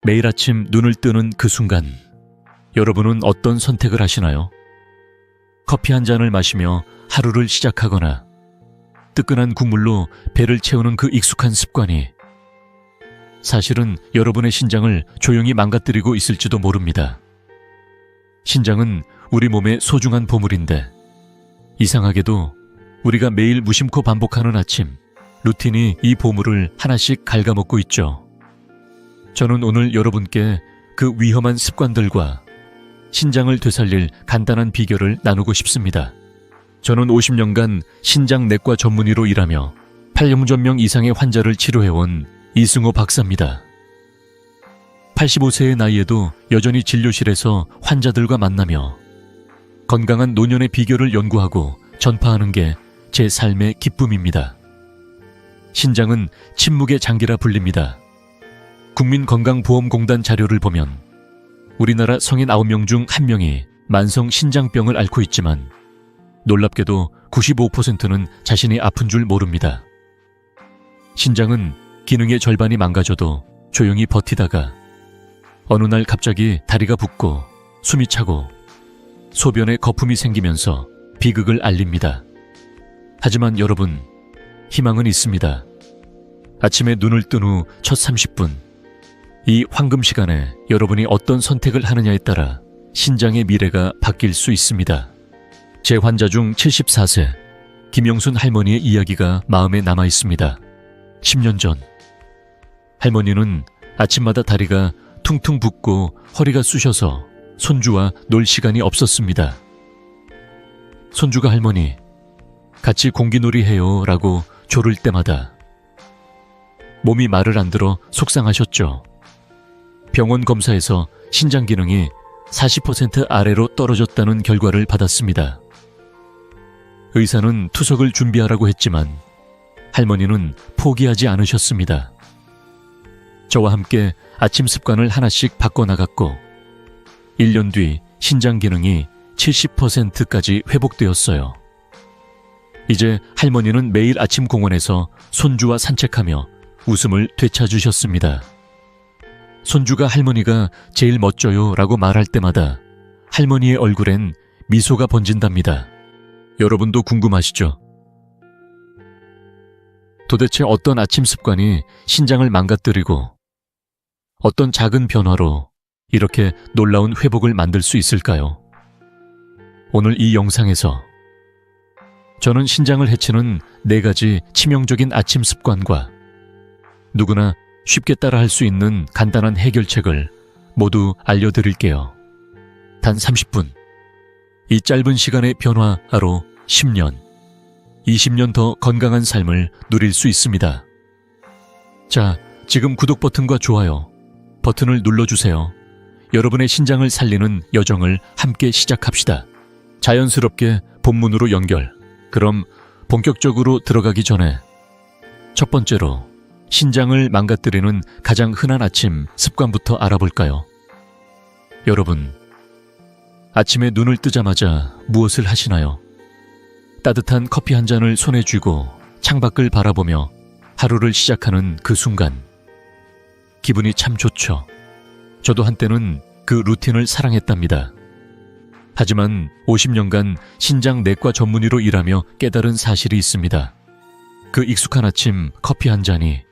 매일 아침 눈을 뜨는 그 순간, 여러분은 어떤 선택을 하시나요? 커피 한 잔을 마시며 하루를 시작하거나 뜨끈한 국물로 배를 채우는 그 익숙한 습관이 사실은 여러분의 신장을 조용히 망가뜨리고 있을지도 모릅니다. 신장은 우리 몸의 소중한 보물인데 이상하게도 우리가 매일 무심코 반복하는 아침, 루틴이 이 보물을 하나씩 갉아먹고 있죠. 저는 오늘 여러분께 그 위험한 습관들과 신장을 되살릴 간단한 비결을 나누고 싶습니다. 저는 50년간 신장내과 전문의로 일하며 8,000여 명 이상의 환자를 치료해온 이승호 박사입니다. 85세의 나이에도 여전히 진료실에서 환자들과 만나며 건강한 노년의 비결을 연구하고 전파하는 게 제 삶의 기쁨입니다. 신장은 침묵의 장기라 불립니다. 국민건강보험공단 자료를 보면 우리나라 성인 9명 중 1명이 만성 신장병을 앓고 있지만 놀랍게도 95%는 자신이 아픈 줄 모릅니다. 신장은 기능의 절반이 망가져도 조용히 버티다가 어느 날 갑자기 다리가 붓고 숨이 차고 소변에 거품이 생기면서 비극을 알립니다. 하지만 여러분, 희망은 있습니다. 아침에 눈을 뜬 후 첫 30분, 이 황금 시간에 여러분이 어떤 선택을 하느냐에 따라 신장의 미래가 바뀔 수 있습니다. 제 환자 중 74세 김영순 할머니의 이야기가 마음에 남아 있습니다. 10년 전 할머니는 아침마다 다리가 퉁퉁 붓고 허리가 쑤셔서 손주와 놀 시간이 없었습니다. 손주가 할머니, 같이 공기놀이 해요 라고 조를 때마다 몸이 말을 안 들어 속상하셨죠. 병원 검사에서 신장 기능이 40% 아래로 떨어졌다는 결과를 받았습니다. 의사는 투석을 준비하라고 했지만 할머니는 포기하지 않으셨습니다. 저와 함께 아침 습관을 하나씩 바꿔나갔고 1년 뒤 신장 기능이 70%까지 회복되었어요. 이제 할머니는 매일 아침 공원에서 손주와 산책하며 웃음을 되찾으셨습니다. 손주가 할머니가 제일 멋져요 라고 말할 때마다 할머니의 얼굴엔 미소가 번진답니다. 여러분도 궁금하시죠? 도대체 어떤 아침 습관이 신장을 망가뜨리고 어떤 작은 변화로 이렇게 놀라운 회복을 만들 수 있을까요? 오늘 이 영상에서 저는 신장을 해치는 4가지 치명적인 아침 습관과 누구나 쉽게 따라할 수 있는 간단한 해결책을 모두 알려드릴게요. 단 30분. 이 짧은 시간의 변화로 10년, 20년 더 건강한 삶을 누릴 수 있습니다. 자, 지금 구독 버튼과 좋아요 버튼을 눌러주세요. 여러분의 신장을 살리는 여정을 함께 시작합시다. 자연스럽게 본문으로 연결. 그럼 본격적으로 들어가기 전에 첫 번째로 신장을 망가뜨리는 가장 흔한 아침 습관부터 알아볼까요? 여러분, 아침에 눈을 뜨자마자 무엇을 하시나요? 따뜻한 커피 한 잔을 손에 쥐고 창밖을 바라보며 하루를 시작하는 그 순간 기분이 참 좋죠. 저도 한때는 그 루틴을 사랑했답니다. 하지만 50년간 신장내과 전문의로 일하며 깨달은 사실이 있습니다. 그 익숙한 아침 커피 한 잔이,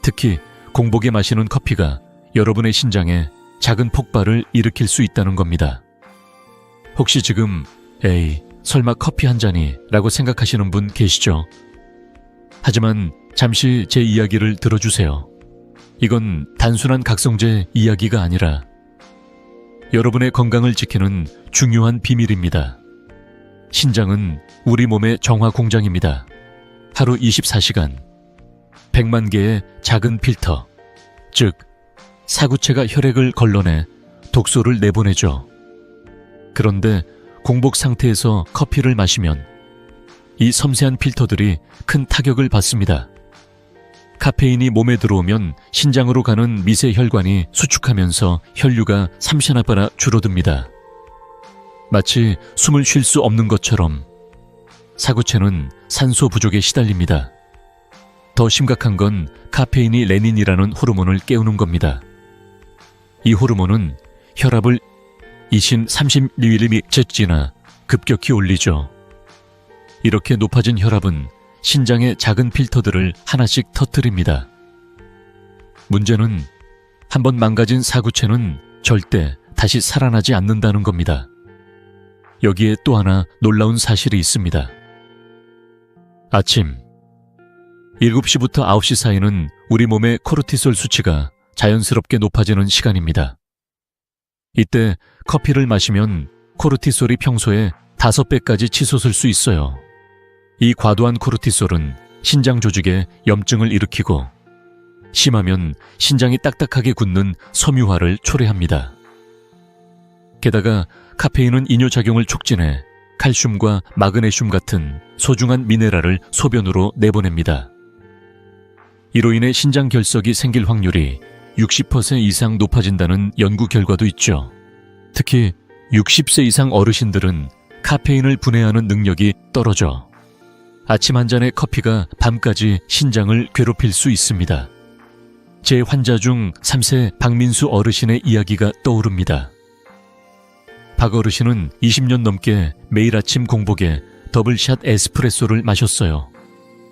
특히 공복에 마시는 커피가 여러분의 신장에 작은 폭발을 일으킬 수 있다는 겁니다. 혹시 지금 에이, 설마 커피 한 잔이 라고 생각하시는 분 계시죠? 하지만 잠시 제 이야기를 들어주세요. 이건 단순한 각성제 이야기가 아니라 여러분의 건강을 지키는 중요한 비밀입니다. 신장은 우리 몸의 정화 공장입니다. 하루 24시간, 100만 개의 작은 필터, 즉 사구체가 혈액을 걸러내 독소를 내보내죠. 그런데 공복 상태에서 커피를 마시면 이 섬세한 필터들이 큰 타격을 받습니다. 카페인이 몸에 들어오면 신장으로 가는 미세 혈관이 수축하면서 혈류가 3시나바나 줄어듭니다. 마치 숨을 쉴 수 없는 것처럼 사구체는 산소 부족에 시달립니다. 더 심각한 건 카페인이 레닌이라는 호르몬을 깨우는 겁니다. 이 호르몬은 혈압을 30mg/ml나 급격히 올리죠. 이렇게 높아진 혈압은 신장의 작은 필터들을 하나씩 터뜨립니다. 문제는 한번 망가진 사구체는 절대 다시 살아나지 않는다는 겁니다. 여기에 또 하나 놀라운 사실이 있습니다. 아침 7시부터 9시 사이는 우리 몸의 코르티솔 수치가 자연스럽게 높아지는 시간입니다. 이때 커피를 마시면 코르티솔이 평소에 5배까지 치솟을 수 있어요. 이 과도한 코르티솔은 신장 조직에 염증을 일으키고 심하면 신장이 딱딱하게 굳는 섬유화를 초래합니다. 게다가 카페인은 이뇨작용을 촉진해 칼슘과 마그네슘 같은 소중한 미네랄을 소변으로 내보냅니다. 이로 인해 신장 결석이 생길 확률이 60% 이상 높아진다는 연구 결과도 있죠. 특히 60세 이상 어르신들은 카페인을 분해하는 능력이 떨어져 아침 한 잔의 커피가 밤까지 신장을 괴롭힐 수 있습니다. 제 환자 중 3세 박민수 어르신의 이야기가 떠오릅니다. 박 어르신은 20년 넘게 매일 아침 공복에 더블샷 에스프레소를 마셨어요.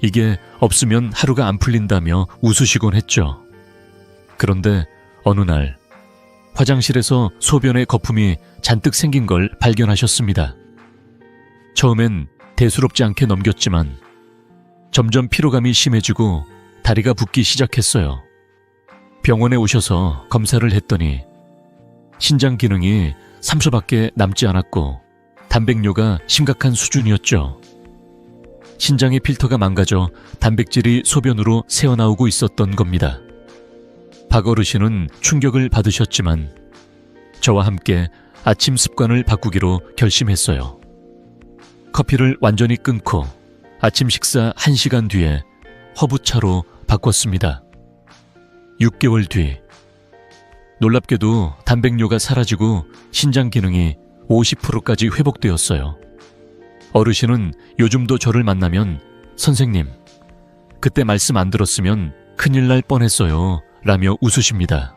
이게 없으면 하루가 안 풀린다며 웃으시곤 했죠. 그런데 어느 날 화장실에서 소변에 거품이 잔뜩 생긴 걸 발견하셨습니다. 처음엔 대수롭지 않게 넘겼지만 점점 피로감이 심해지고 다리가 붓기 시작했어요. 병원에 오셔서 검사를 했더니 신장 기능이 3수밖에 남지 않았고 단백뇨가 심각한 수준이었죠. 신장의 필터가 망가져 단백질이 소변으로 새어나오고 있었던 겁니다. 박 어르신은 충격을 받으셨지만 저와 함께 아침 습관을 바꾸기로 결심했어요. 커피를 완전히 끊고 아침 식사 1시간 뒤에 허브차로 바꿨습니다. 6개월 뒤 놀랍게도 단백뇨가 사라지고 신장 기능이 50%까지 회복되었어요. 어르신은 요즘도 저를 만나면 선생님, 그때 말씀 안 들었으면 큰일 날 뻔했어요 라며 웃으십니다.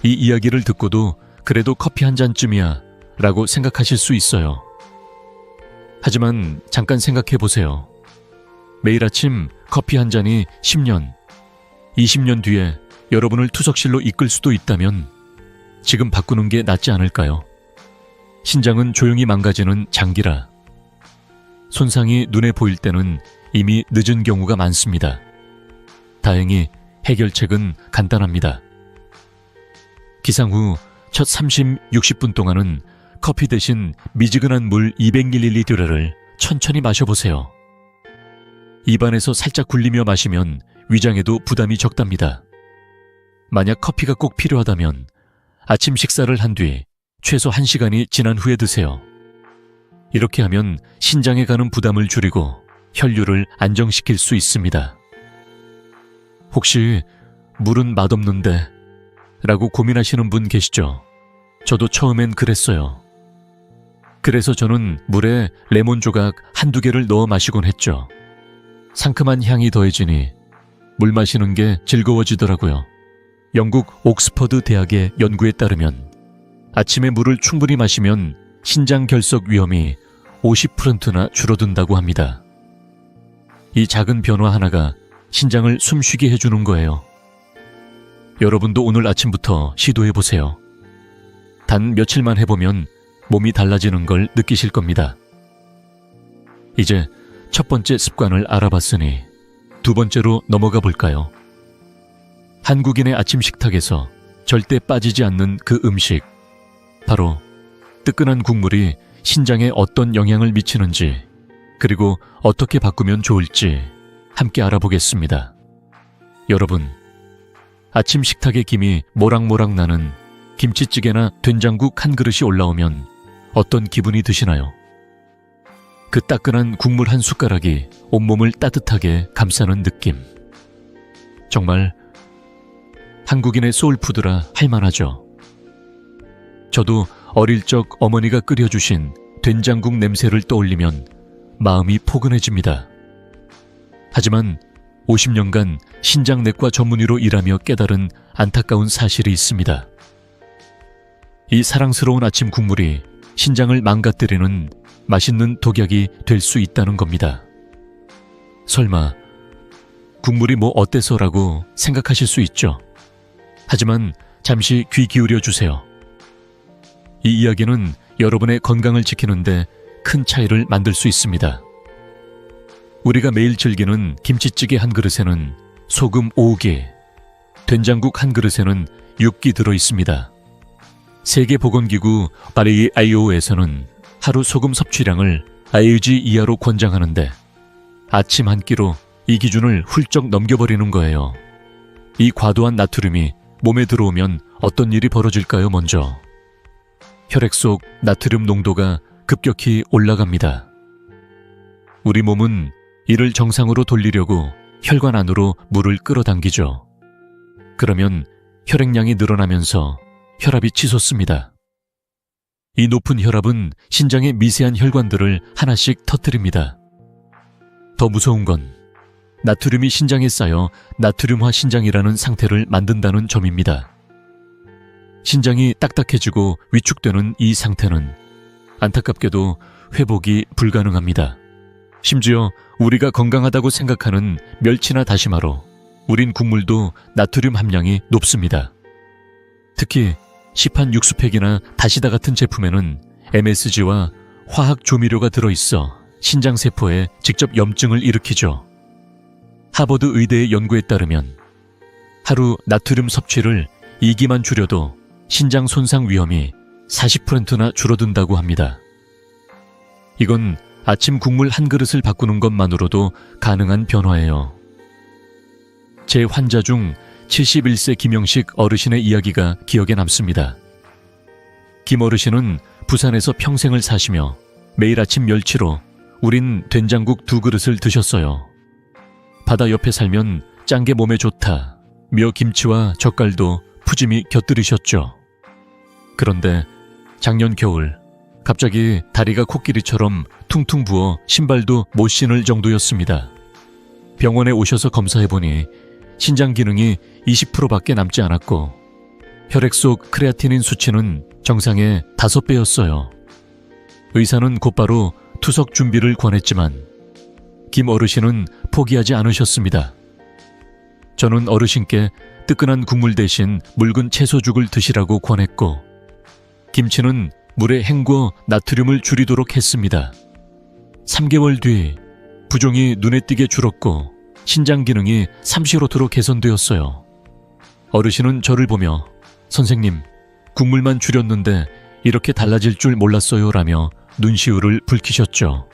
이 이야기를 듣고도 그래도 커피 한 잔쯤이야 라고 생각하실 수 있어요. 하지만 잠깐 생각해 보세요. 매일 아침 커피 한 잔이 10년, 20년 뒤에 여러분을 투석실로 이끌 수도 있다면 지금 바꾸는 게 낫지 않을까요? 신장은 조용히 망가지는 장기라 손상이 눈에 보일 때는 이미 늦은 경우가 많습니다. 다행히 해결책은 간단합니다. 기상 후 첫 30, 60분 동안은 커피 대신 미지근한 물 200ml를 천천히 마셔보세요. 입안에서 살짝 굴리며 마시면 위장에도 부담이 적답니다. 만약 커피가 꼭 필요하다면 아침 식사를 한 뒤 최소 1시간이 지난 후에 드세요. 이렇게 하면 신장에 가는 부담을 줄이고 혈류를 안정시킬 수 있습니다. 혹시 물은 맛없는데 라고 고민하시는 분 계시죠? 저도 처음엔 그랬어요. 그래서 저는 물에 레몬 조각 한두 개를 넣어 마시곤 했죠. 상큼한 향이 더해지니 물 마시는 게 즐거워지더라고요. 영국 옥스퍼드 대학의 연구에 따르면 아침에 물을 충분히 마시면 신장 결석 위험이 50%나 줄어든다고 합니다. 이 작은 변화 하나가 신장을 숨쉬게 해주는 거예요. 여러분도 오늘 아침부터 시도해보세요. 단 며칠만 해보면 몸이 달라지는 걸 느끼실 겁니다. 이제 첫 번째 습관을 알아봤으니 두 번째로 넘어가 볼까요? 한국인의 아침 식탁에서 절대 빠지지 않는 그 음식, 바로 뜨끈한 국물이 신장에 어떤 영향을 미치는지, 그리고 어떻게 바꾸면 좋을지 함께 알아보겠습니다. 여러분, 아침 식탁에 김이 모락모락 나는 김치찌개나 된장국 한 그릇이 올라오면 어떤 기분이 드시나요? 그 따끈한 국물 한 숟가락이 온몸을 따뜻하게 감싸는 느낌. 정말 한국인의 소울푸드라 할 만하죠. 저도 어릴 적 어머니가 끓여주신 된장국 냄새를 떠올리면 마음이 포근해집니다. 하지만 50년간 신장내과 전문의로 일하며 깨달은 안타까운 사실이 있습니다. 이 사랑스러운 아침 국물이 신장을 망가뜨리는 맛있는 독약이 될 수 있다는 겁니다. 설마 국물이 뭐 어때서라고 생각하실 수 있죠. 하지만 잠시 귀 기울여 주세요. 이 이야기는 여러분의 건강을 지키는데 큰 차이를 만들 수 있습니다. 우리가 매일 즐기는 김치찌개 한 그릇에는 소금 5개, 된장국 한 그릇에는 6기 들어 있습니다. 세계보건기구 IO에서는 하루 소금 섭취량을 IUG 이하로 권장하는데 아침 한 끼로 이 기준을 훌쩍 넘겨버리는 거예요. 이 과도한 나트륨이 몸에 들어오면 어떤 일이 벌어질까요? 먼저 혈액 속 나트륨 농도가 급격히 올라갑니다. 우리 몸은 이를 정상으로 돌리려고 혈관 안으로 물을 끌어당기죠. 그러면 혈액량이 늘어나면서 혈압이 치솟습니다. 이 높은 혈압은 신장의 미세한 혈관들을 하나씩 터뜨립니다. 더 무서운 건 나트륨이 신장에 쌓여 나트륨화 신장이라는 상태를 만든다는 점입니다. 신장이 딱딱해지고 위축되는 이 상태는 안타깝게도 회복이 불가능합니다. 심지어 우리가 건강하다고 생각하는 멸치나 다시마로 우린 국물도 나트륨 함량이 높습니다. 특히 시판 육수팩이나 다시다 같은 제품에는 MSG와 화학 조미료가 들어있어 신장세포에 직접 염증을 일으키죠. 하버드 의대의 연구에 따르면 하루 나트륨 섭취를 2기만 줄여도 신장 손상 위험이 40%나 줄어든다고 합니다. 이건 아침 국물 한 그릇을 바꾸는 것만으로도 가능한 변화예요. 제 환자 중 71세 김영식 어르신의 이야기가 기억에 남습니다. 김 어르신은 부산에서 평생을 사시며 매일 아침 멸치로 우린 된장국 2그릇을 드셨어요. 바다 옆에 살면 짠 게 몸에 좋다 며 김치와 젓갈도 푸짐히 곁들이셨죠. 그런데 작년 겨울 갑자기 다리가 코끼리처럼 퉁퉁 부어 신발도 못 신을 정도였습니다. 병원에 오셔서 검사해보니 신장 기능이 20%밖에 남지 않았고 혈액 속 크레아티닌 수치는 정상의 5배였어요. 의사는 곧바로 투석 준비를 권했지만 김 어르신은 포기하지 않으셨습니다. 저는 어르신께 뜨끈한 국물 대신 묽은 채소죽을 드시라고 권했고 김치는 물에 헹궈 나트륨을 줄이도록 했습니다. 3개월 뒤 부종이 눈에 띄게 줄었고 신장 기능이 35%로 개선되었어요. 어르신은 저를 보며 선생님, 국물만 줄였는데 이렇게 달라질 줄 몰랐어요 라며 눈시울을 붉히셨죠.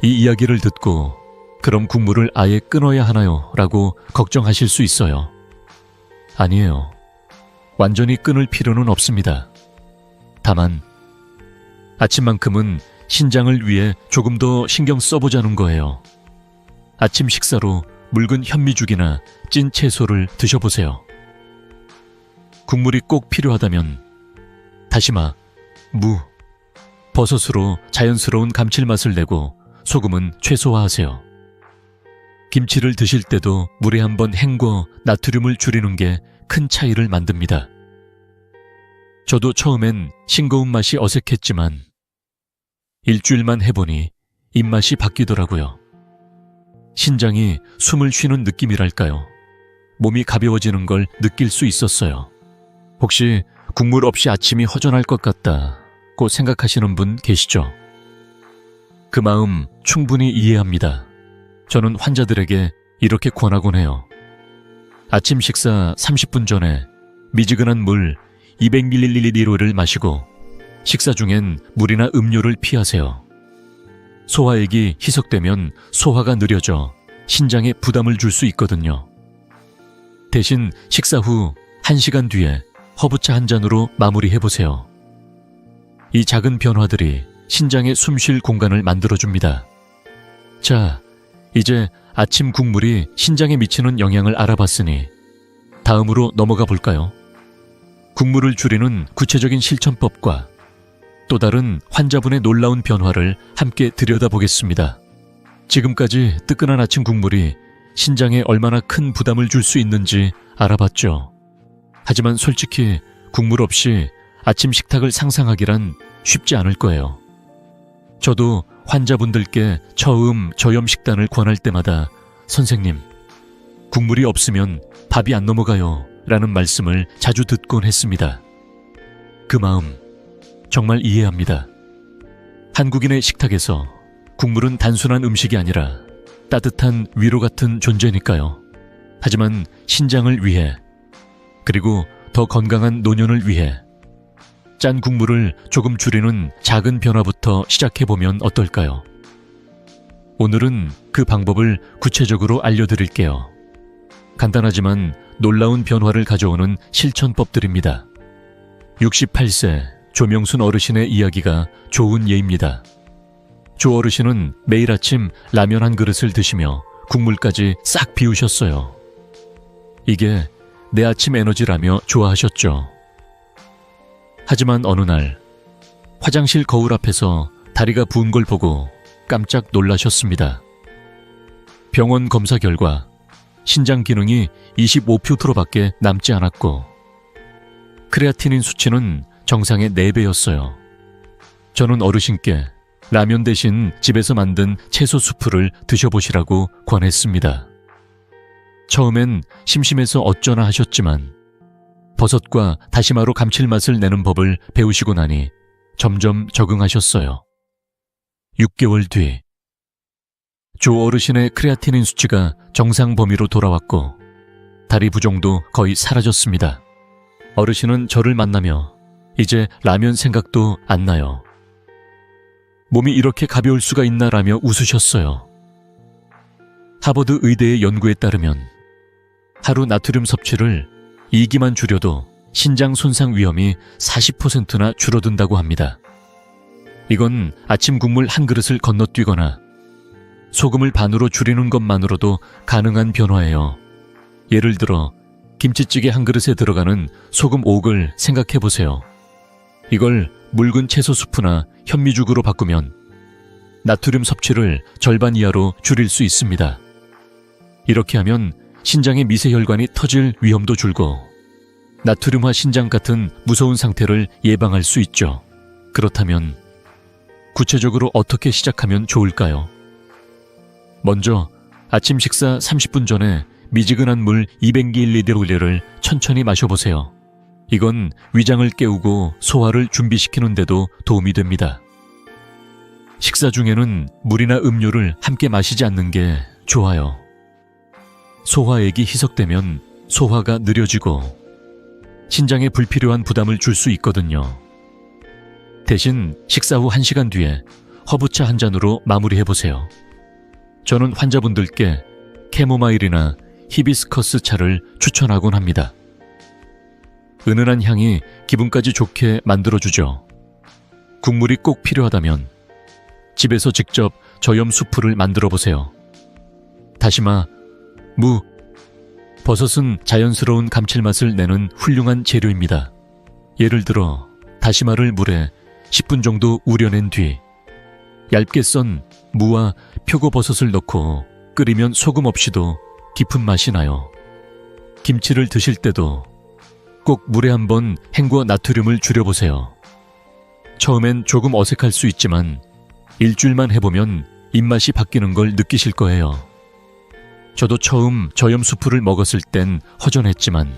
이 이야기를 듣고 그럼 국물을 아예 끊어야 하나요? 라고 걱정하실 수 있어요. 아니에요. 완전히 끊을 필요는 없습니다. 다만 아침만큼은 신장을 위해 조금 더 신경 써보자는 거예요. 아침 식사로 묽은 현미죽이나 찐 채소를 드셔보세요. 국물이 꼭 필요하다면 다시마, 무, 버섯으로 자연스러운 감칠맛을 내고 소금은 최소화하세요. 김치를 드실 때도 물에 한번 헹궈 나트륨을 줄이는 게 큰 차이를 만듭니다. 저도 처음엔 싱거운 맛이 어색했지만 일주일만 해보니 입맛이 바뀌더라고요. 신장이 숨을 쉬는 느낌이랄까요. 몸이 가벼워지는 걸 느낄 수 있었어요. 혹시 국물 없이 아침이 허전할 것 같다고 생각하시는 분 계시죠? 그 마음 충분히 이해합니다. 저는 환자들에게 이렇게 권하곤 해요. 아침 식사 30분 전에 미지근한 물 200ml를 마시고 식사 중엔 물이나 음료를 피하세요. 소화액이 희석되면 소화가 느려져 신장에 부담을 줄 수 있거든요. 대신 식사 후 1시간 뒤에 허브차 한 잔으로 마무리해보세요. 이 작은 변화들이 신장에 숨쉴 공간을 만들어줍니다. 자, 이제 아침 국물이 신장에 미치는 영향을 알아봤으니 다음으로 넘어가 볼까요? 국물을 줄이는 구체적인 실천법과 또 다른 환자분의 놀라운 변화를 함께 들여다보겠습니다. 지금까지 뜨끈한 아침 국물이 신장에 얼마나 큰 부담을 줄 수 있는지 알아봤죠. 하지만 솔직히 국물 없이 아침 식탁을 상상하기란 쉽지 않을 거예요. 저도 환자분들께 처음 저염 식단을 권할 때마다 선생님, 국물이 없으면 밥이 안 넘어가요 라는 말씀을 자주 듣곤 했습니다. 그 마음 정말 이해합니다. 한국인의 식탁에서 국물은 단순한 음식이 아니라 따뜻한 위로 같은 존재니까요. 하지만 신장을 위해, 그리고 더 건강한 노년을 위해 짠 국물을 조금 줄이는 작은 변화부터 시작해보면 어떨까요? 오늘은 그 방법을 구체적으로 알려드릴게요. 간단하지만 놀라운 변화를 가져오는 실천법들입니다. 68세 조명순 어르신의 이야기가 좋은 예입니다. 조 어르신은 매일 아침 라면 한 그릇을 드시며 국물까지 싹 비우셨어요. 이게 내 아침 에너지라며 좋아하셨죠. 하지만 어느 날 화장실 거울 앞에서 다리가 부은 걸 보고 깜짝 놀라셨습니다. 병원 검사 결과 신장 기능이 25%밖에 남지 않았고 크레아티닌 수치는 정상의 4배였어요. 저는 어르신께 라면 대신 집에서 만든 채소 수프를 드셔보시라고 권했습니다. 처음엔 심심해서 어쩌나 하셨지만 버섯과 다시마로 감칠맛을 내는 법을 배우시고 나니 점점 적응하셨어요. 6개월 뒤 조 어르신의 크레아티닌 수치가 정상 범위로 돌아왔고 다리 부종도 거의 사라졌습니다. 어르신은 저를 만나며 이제 라면 생각도 안 나요. 몸이 이렇게 가벼울 수가 있나라며 웃으셨어요. 하버드 의대의 연구에 따르면 하루 나트륨 섭취를 2기만 줄여도 신장 손상 위험이 40%나 줄어든다고 합니다. 이건 아침 국물 한 그릇을 건너뛰거나 소금을 반으로 줄이는 것만으로도 가능한 변화예요. 예를 들어 김치찌개 한 그릇에 들어가는 소금 5을 생각해보세요. 이걸 묽은 채소 수프나 현미죽으로 바꾸면 나트륨 섭취를 절반 이하로 줄일 수 있습니다. 이렇게 하면 신장의 미세혈관이 터질 위험도 줄고 나트륨화 신장 같은 무서운 상태를 예방할 수 있죠. 그렇다면 구체적으로 어떻게 시작하면 좋을까요? 먼저 아침 식사 30분 전에 미지근한 물 200ml를 천천히 마셔보세요. 이건 위장을 깨우고 소화를 준비시키는 데도 도움이 됩니다. 식사 중에는 물이나 음료를 함께 마시지 않는 게 좋아요. 소화액이 희석되면 소화가 느려지고 신장에 불필요한 부담을 줄 수 있거든요. 대신 식사 후 1시간 뒤에 허브차 한 잔으로 마무리해보세요. 저는 환자분들께 캐모마일이나 히비스커스 차를 추천하곤 합니다. 은은한 향이 기분까지 좋게 만들어주죠. 국물이 꼭 필요하다면 집에서 직접 저염 수프를 만들어 보세요. 다시마, 무, 버섯은 자연스러운 감칠맛을 내는 훌륭한 재료입니다. 예를 들어 다시마를 물에 10분 정도 우려낸 뒤 얇게 썬 무와 표고버섯을 넣고 끓이면 소금 없이도 깊은 맛이 나요. 김치를 드실 때도 꼭 물에 한번 헹궈 나트륨을 줄여보세요. 처음엔 조금 어색할 수 있지만 일주일만 해보면 입맛이 바뀌는 걸 느끼실 거예요. 저도 처음 저염 수프를 먹었을 땐 허전했지만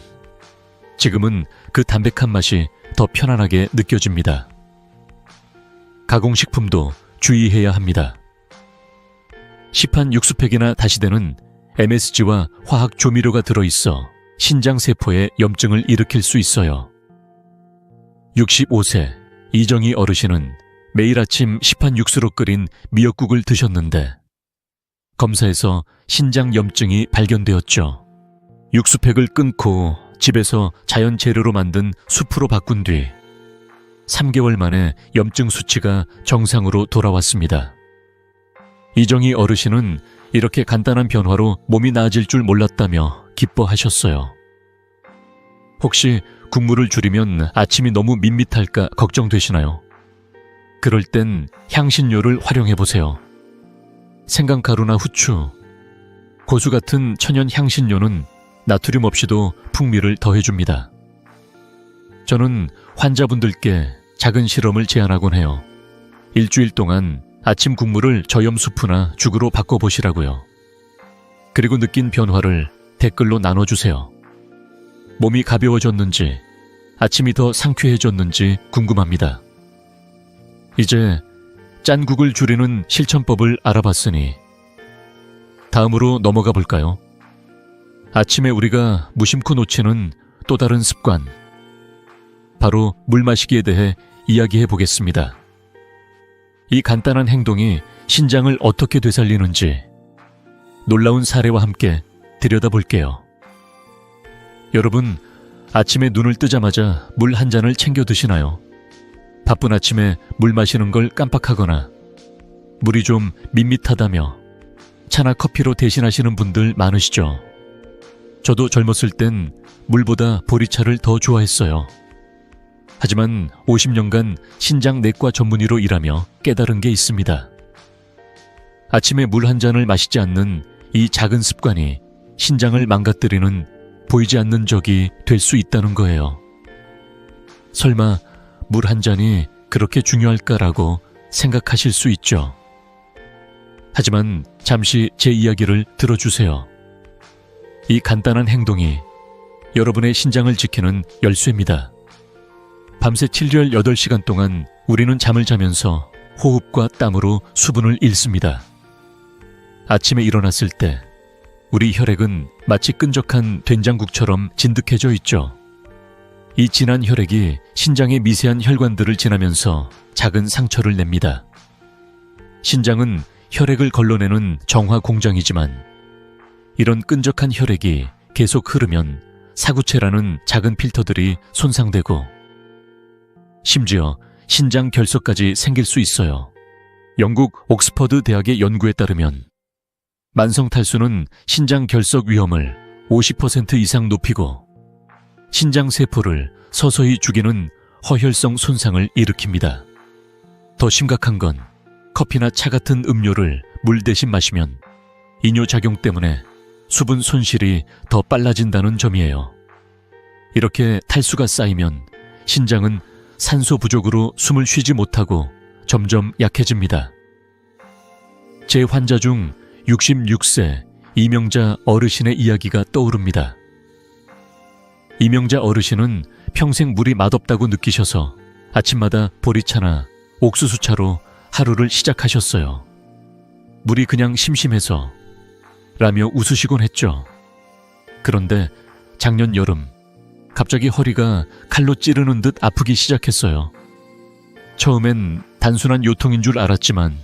지금은 그 담백한 맛이 더 편안하게 느껴집니다. 가공식품도 주의해야 합니다. 시판 육수팩이나 다시대는 MSG와 화학 조미료가 들어있어 신장세포에 염증을 일으킬 수 있어요. 65세 이정희 어르신은 매일 아침 시판 육수로 끓인 미역국을 드셨는데 검사에서 신장 염증이 발견되었죠. 육수팩을 끊고 집에서 자연 재료로 만든 수프로 바꾼 뒤 3개월 만에 염증 수치가 정상으로 돌아왔습니다. 이정희 어르신은 이렇게 간단한 변화로 몸이 나아질 줄 몰랐다며 기뻐하셨어요. 혹시 국물을 줄이면 아침이 너무 밋밋할까 걱정되시나요? 그럴 땐 향신료를 활용해보세요. 생강가루나 후추, 고수 같은 천연 향신료는 나트륨 없이도 풍미를 더해줍니다. 저는 환자분들께 작은 실험을 제안하곤 해요. 일주일 동안 아침 국물을 저염수프나 죽으로 바꿔보시라고요. 그리고 느낀 변화를 댓글로 나눠주세요. 몸이 가벼워졌는지, 아침이 더 상쾌해졌는지 궁금합니다. 이제 짠국을 줄이는 실천법을 알아봤으니 다음으로 넘어가 볼까요? 아침에 우리가 무심코 놓치는 또 다른 습관, 바로 물 마시기에 대해 이야기해 보겠습니다. 이 간단한 행동이 신장을 어떻게 되살리는지 놀라운 사례와 함께 들여다볼게요. 여러분, 아침에 눈을 뜨자마자 물 한 잔을 챙겨 드시나요? 바쁜 아침에 물 마시는 걸 깜빡하거나 물이 좀 밋밋하다며 차나 커피로 대신하시는 분들 많으시죠? 저도 젊었을 땐 물보다 보리차를 더 좋아했어요. 하지만 50년간 신장 내과 전문의로 일하며 깨달은 게 있습니다. 아침에 물 한 잔을 마시지 않는 이 작은 습관이 신장을 망가뜨리는 보이지 않는 적이 될 수 있다는 거예요. 설마 물 한 잔이 그렇게 중요할까라고 생각하실 수 있죠. 하지만 잠시 제 이야기를 들어주세요. 이 간단한 행동이 여러분의 신장을 지키는 열쇠입니다. 밤새 7열 8시간 동안 우리는 잠을 자면서 호흡과 땀으로 수분을 잃습니다. 아침에 일어났을 때 우리 혈액은 마치 끈적한 된장국처럼 진득해져 있죠. 이 진한 혈액이 신장의 미세한 혈관들을 지나면서 작은 상처를 냅니다. 신장은 혈액을 걸러내는 정화 공장이지만 이런 끈적한 혈액이 계속 흐르면 사구체라는 작은 필터들이 손상되고 심지어 신장 결석까지 생길 수 있어요. 영국 옥스퍼드 대학의 연구에 따르면 만성 탈수는 신장 결석 위험을 50% 이상 높이고 신장 세포를 서서히 죽이는 허혈성 손상을 일으킵니다. 더 심각한 건 커피나 차 같은 음료를 물 대신 마시면 이뇨작용 때문에 수분 손실이 더 빨라진다는 점이에요. 이렇게 탈수가 쌓이면 신장은 산소 부족으로 숨을 쉬지 못하고 점점 약해집니다. 제 환자 중 66세 이명자 어르신의 이야기가 떠오릅니다. 이명자 어르신은 평생 물이 맛없다고 느끼셔서 아침마다 보리차나 옥수수차로 하루를 시작하셨어요. 물이 그냥 심심해서 라며 웃으시곤 했죠. 그런데 작년 여름 갑자기 허리가 칼로 찌르는 듯 아프기 시작했어요. 처음엔 단순한 요통인 줄 알았지만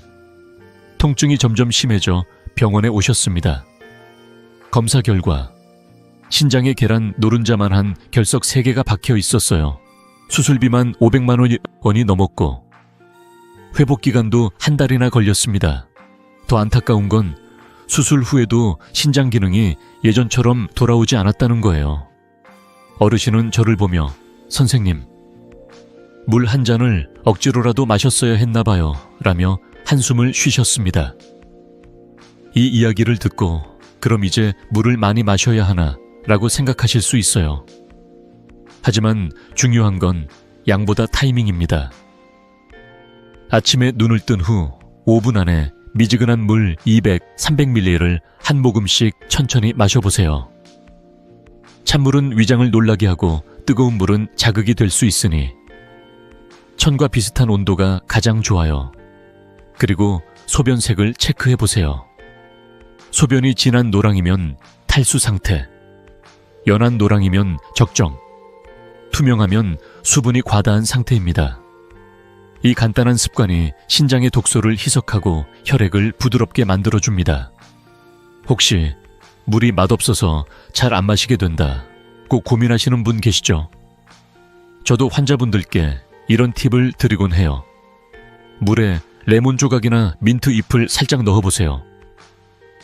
통증이 점점 심해져 병원에 오셨습니다. 검사 결과 신장에 계란 노른자만한 결석 3개가 박혀 있었어요. 수술비만 500만 원이 넘었고 회복 기간도 한 달이나 걸렸습니다. 더 안타까운 건 수술 후에도 신장 기능이 예전처럼 돌아오지 않았다는 거예요. 어르신은 저를 보며 선생님, 물 한 잔을 억지로라도 마셨어야 했나 봐요 라며 한숨을 쉬셨습니다. 이 이야기를 듣고 그럼 이제 물을 많이 마셔야 하나 라고 생각하실 수 있어요. 하지만 중요한 건 양보다 타이밍입니다. 아침에 눈을 뜬 후 5분 안에 미지근한 물 200, 300ml를 한 모금씩 천천히 마셔보세요. 찬물은 위장을 놀라게 하고 뜨거운 물은 자극이 될 수 있으니 천과 비슷한 온도가 가장 좋아요. 그리고 소변색을 체크해보세요. 소변이 진한 노랑이면 탈수 상태, 연한 노랑이면 적정, 투명하면 수분이 과다한 상태입니다. 이 간단한 습관이 신장의 독소를 희석하고 혈액을 부드럽게 만들어줍니다. 혹시 물이 맛없어서 잘 안 마시게 된다 꼭 고민하시는 분 계시죠? 저도 환자분들께 이런 팁을 드리곤 해요. 물에 레몬 조각이나 민트 잎을 살짝 넣어보세요.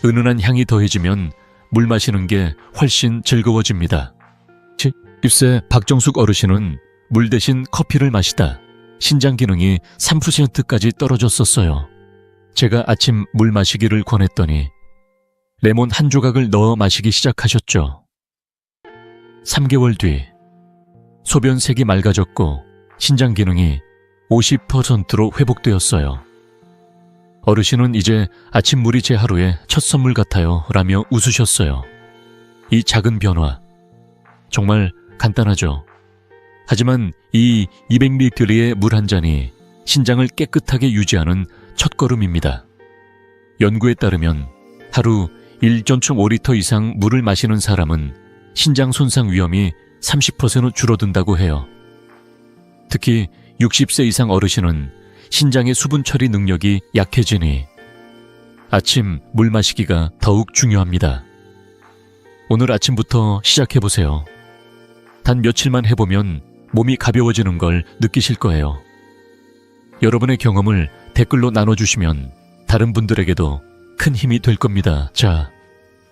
은은한 향이 더해지면 물 마시는 게 훨씬 즐거워집니다. 10세 박정숙 어르신은 물 대신 커피를 마시다 신장 기능이 3%까지 떨어졌었어요. 제가 아침 물 마시기를 권했더니 레몬 한 조각을 넣어 마시기 시작하셨죠. 3개월 뒤 소변색이 맑아졌고 신장 기능이 50%로 회복되었어요. 어르신은 이제 아침물이 제 하루의 첫 선물 같아요 라며 웃으셨어요. 이 작은 변화, 정말 간단하죠. 하지만 이 200ml의 물 한 잔이 신장을 깨끗하게 유지하는 첫걸음입니다. 연구에 따르면 하루 1.5리터 이상 물을 마시는 사람은 신장 손상 위험이 30% 줄어든다고 해요. 특히 60세 이상 어르신은 신장의 수분 처리 능력이 약해지니 아침 물 마시기가 더욱 중요합니다. 오늘 아침부터 시작해보세요. 단 며칠만 해보면 몸이 가벼워지는 걸 느끼실 거예요. 여러분의 경험을 댓글로 나눠주시면 다른 분들에게도 큰 힘이 될 겁니다. 자,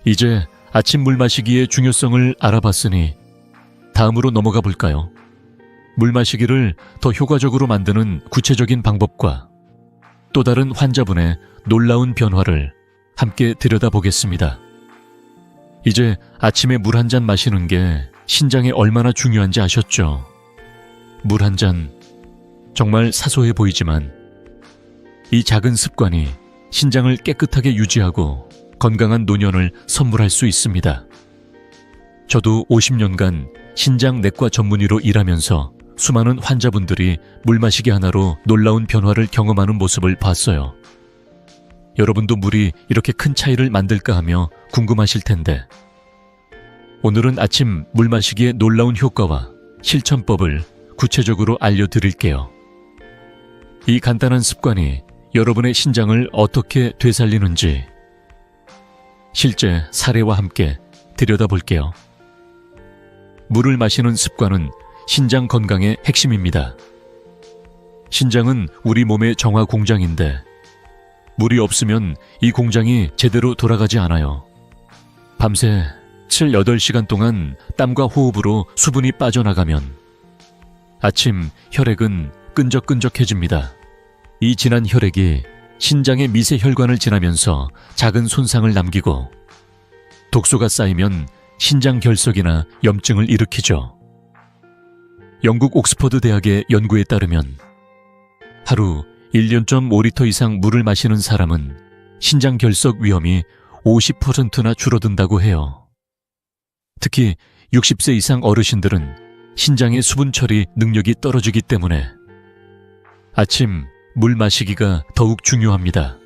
이제 아침 물 마시기의 중요성을 알아봤으니 다음으로 넘어가 볼까요? 물 마시기를 더 효과적으로 만드는 구체적인 방법과 또 다른 환자분의 놀라운 변화를 함께 들여다보겠습니다. 이제 아침에 물 한 잔 마시는 게 신장에 얼마나 중요한지 아셨죠? 물 한 잔, 정말 사소해 보이지만 이 작은 습관이 신장을 깨끗하게 유지하고 건강한 노년을 선물할 수 있습니다. 저도 50년간 신장내과 전문의로 일하면서 수많은 환자분들이 물 마시기 하나로 놀라운 변화를 경험하는 모습을 봤어요. 여러분도 물이 이렇게 큰 차이를 만들까 하며 궁금하실 텐데 오늘은 아침 물 마시기의 놀라운 효과와 실천법을 구체적으로 알려드릴게요. 이 간단한 습관이 여러분의 신장을 어떻게 되살리는지 실제 사례와 함께 들여다볼게요. 물을 마시는 습관은 신장 건강의 핵심입니다. 신장은 우리 몸의 정화 공장인데 물이 없으면 이 공장이 제대로 돌아가지 않아요. 밤새 7, 8시간 동안 땀과 호흡으로 수분이 빠져나가면 아침 혈액은 끈적끈적해집니다. 이 진한 혈액이 신장의 미세 혈관을 지나면서 작은 손상을 남기고 독소가 쌓이면 신장 결석이나 염증을 일으키죠. 영국 옥스퍼드 대학의 연구에 따르면 하루 1.5리터 이상 물을 마시는 사람은 신장 결석 위험이 50%나 줄어든다고 해요. 특히 60세 이상 어르신들은 신장의 수분 처리 능력이 떨어지기 때문에 아침 물 마시기가 더욱 중요합니다.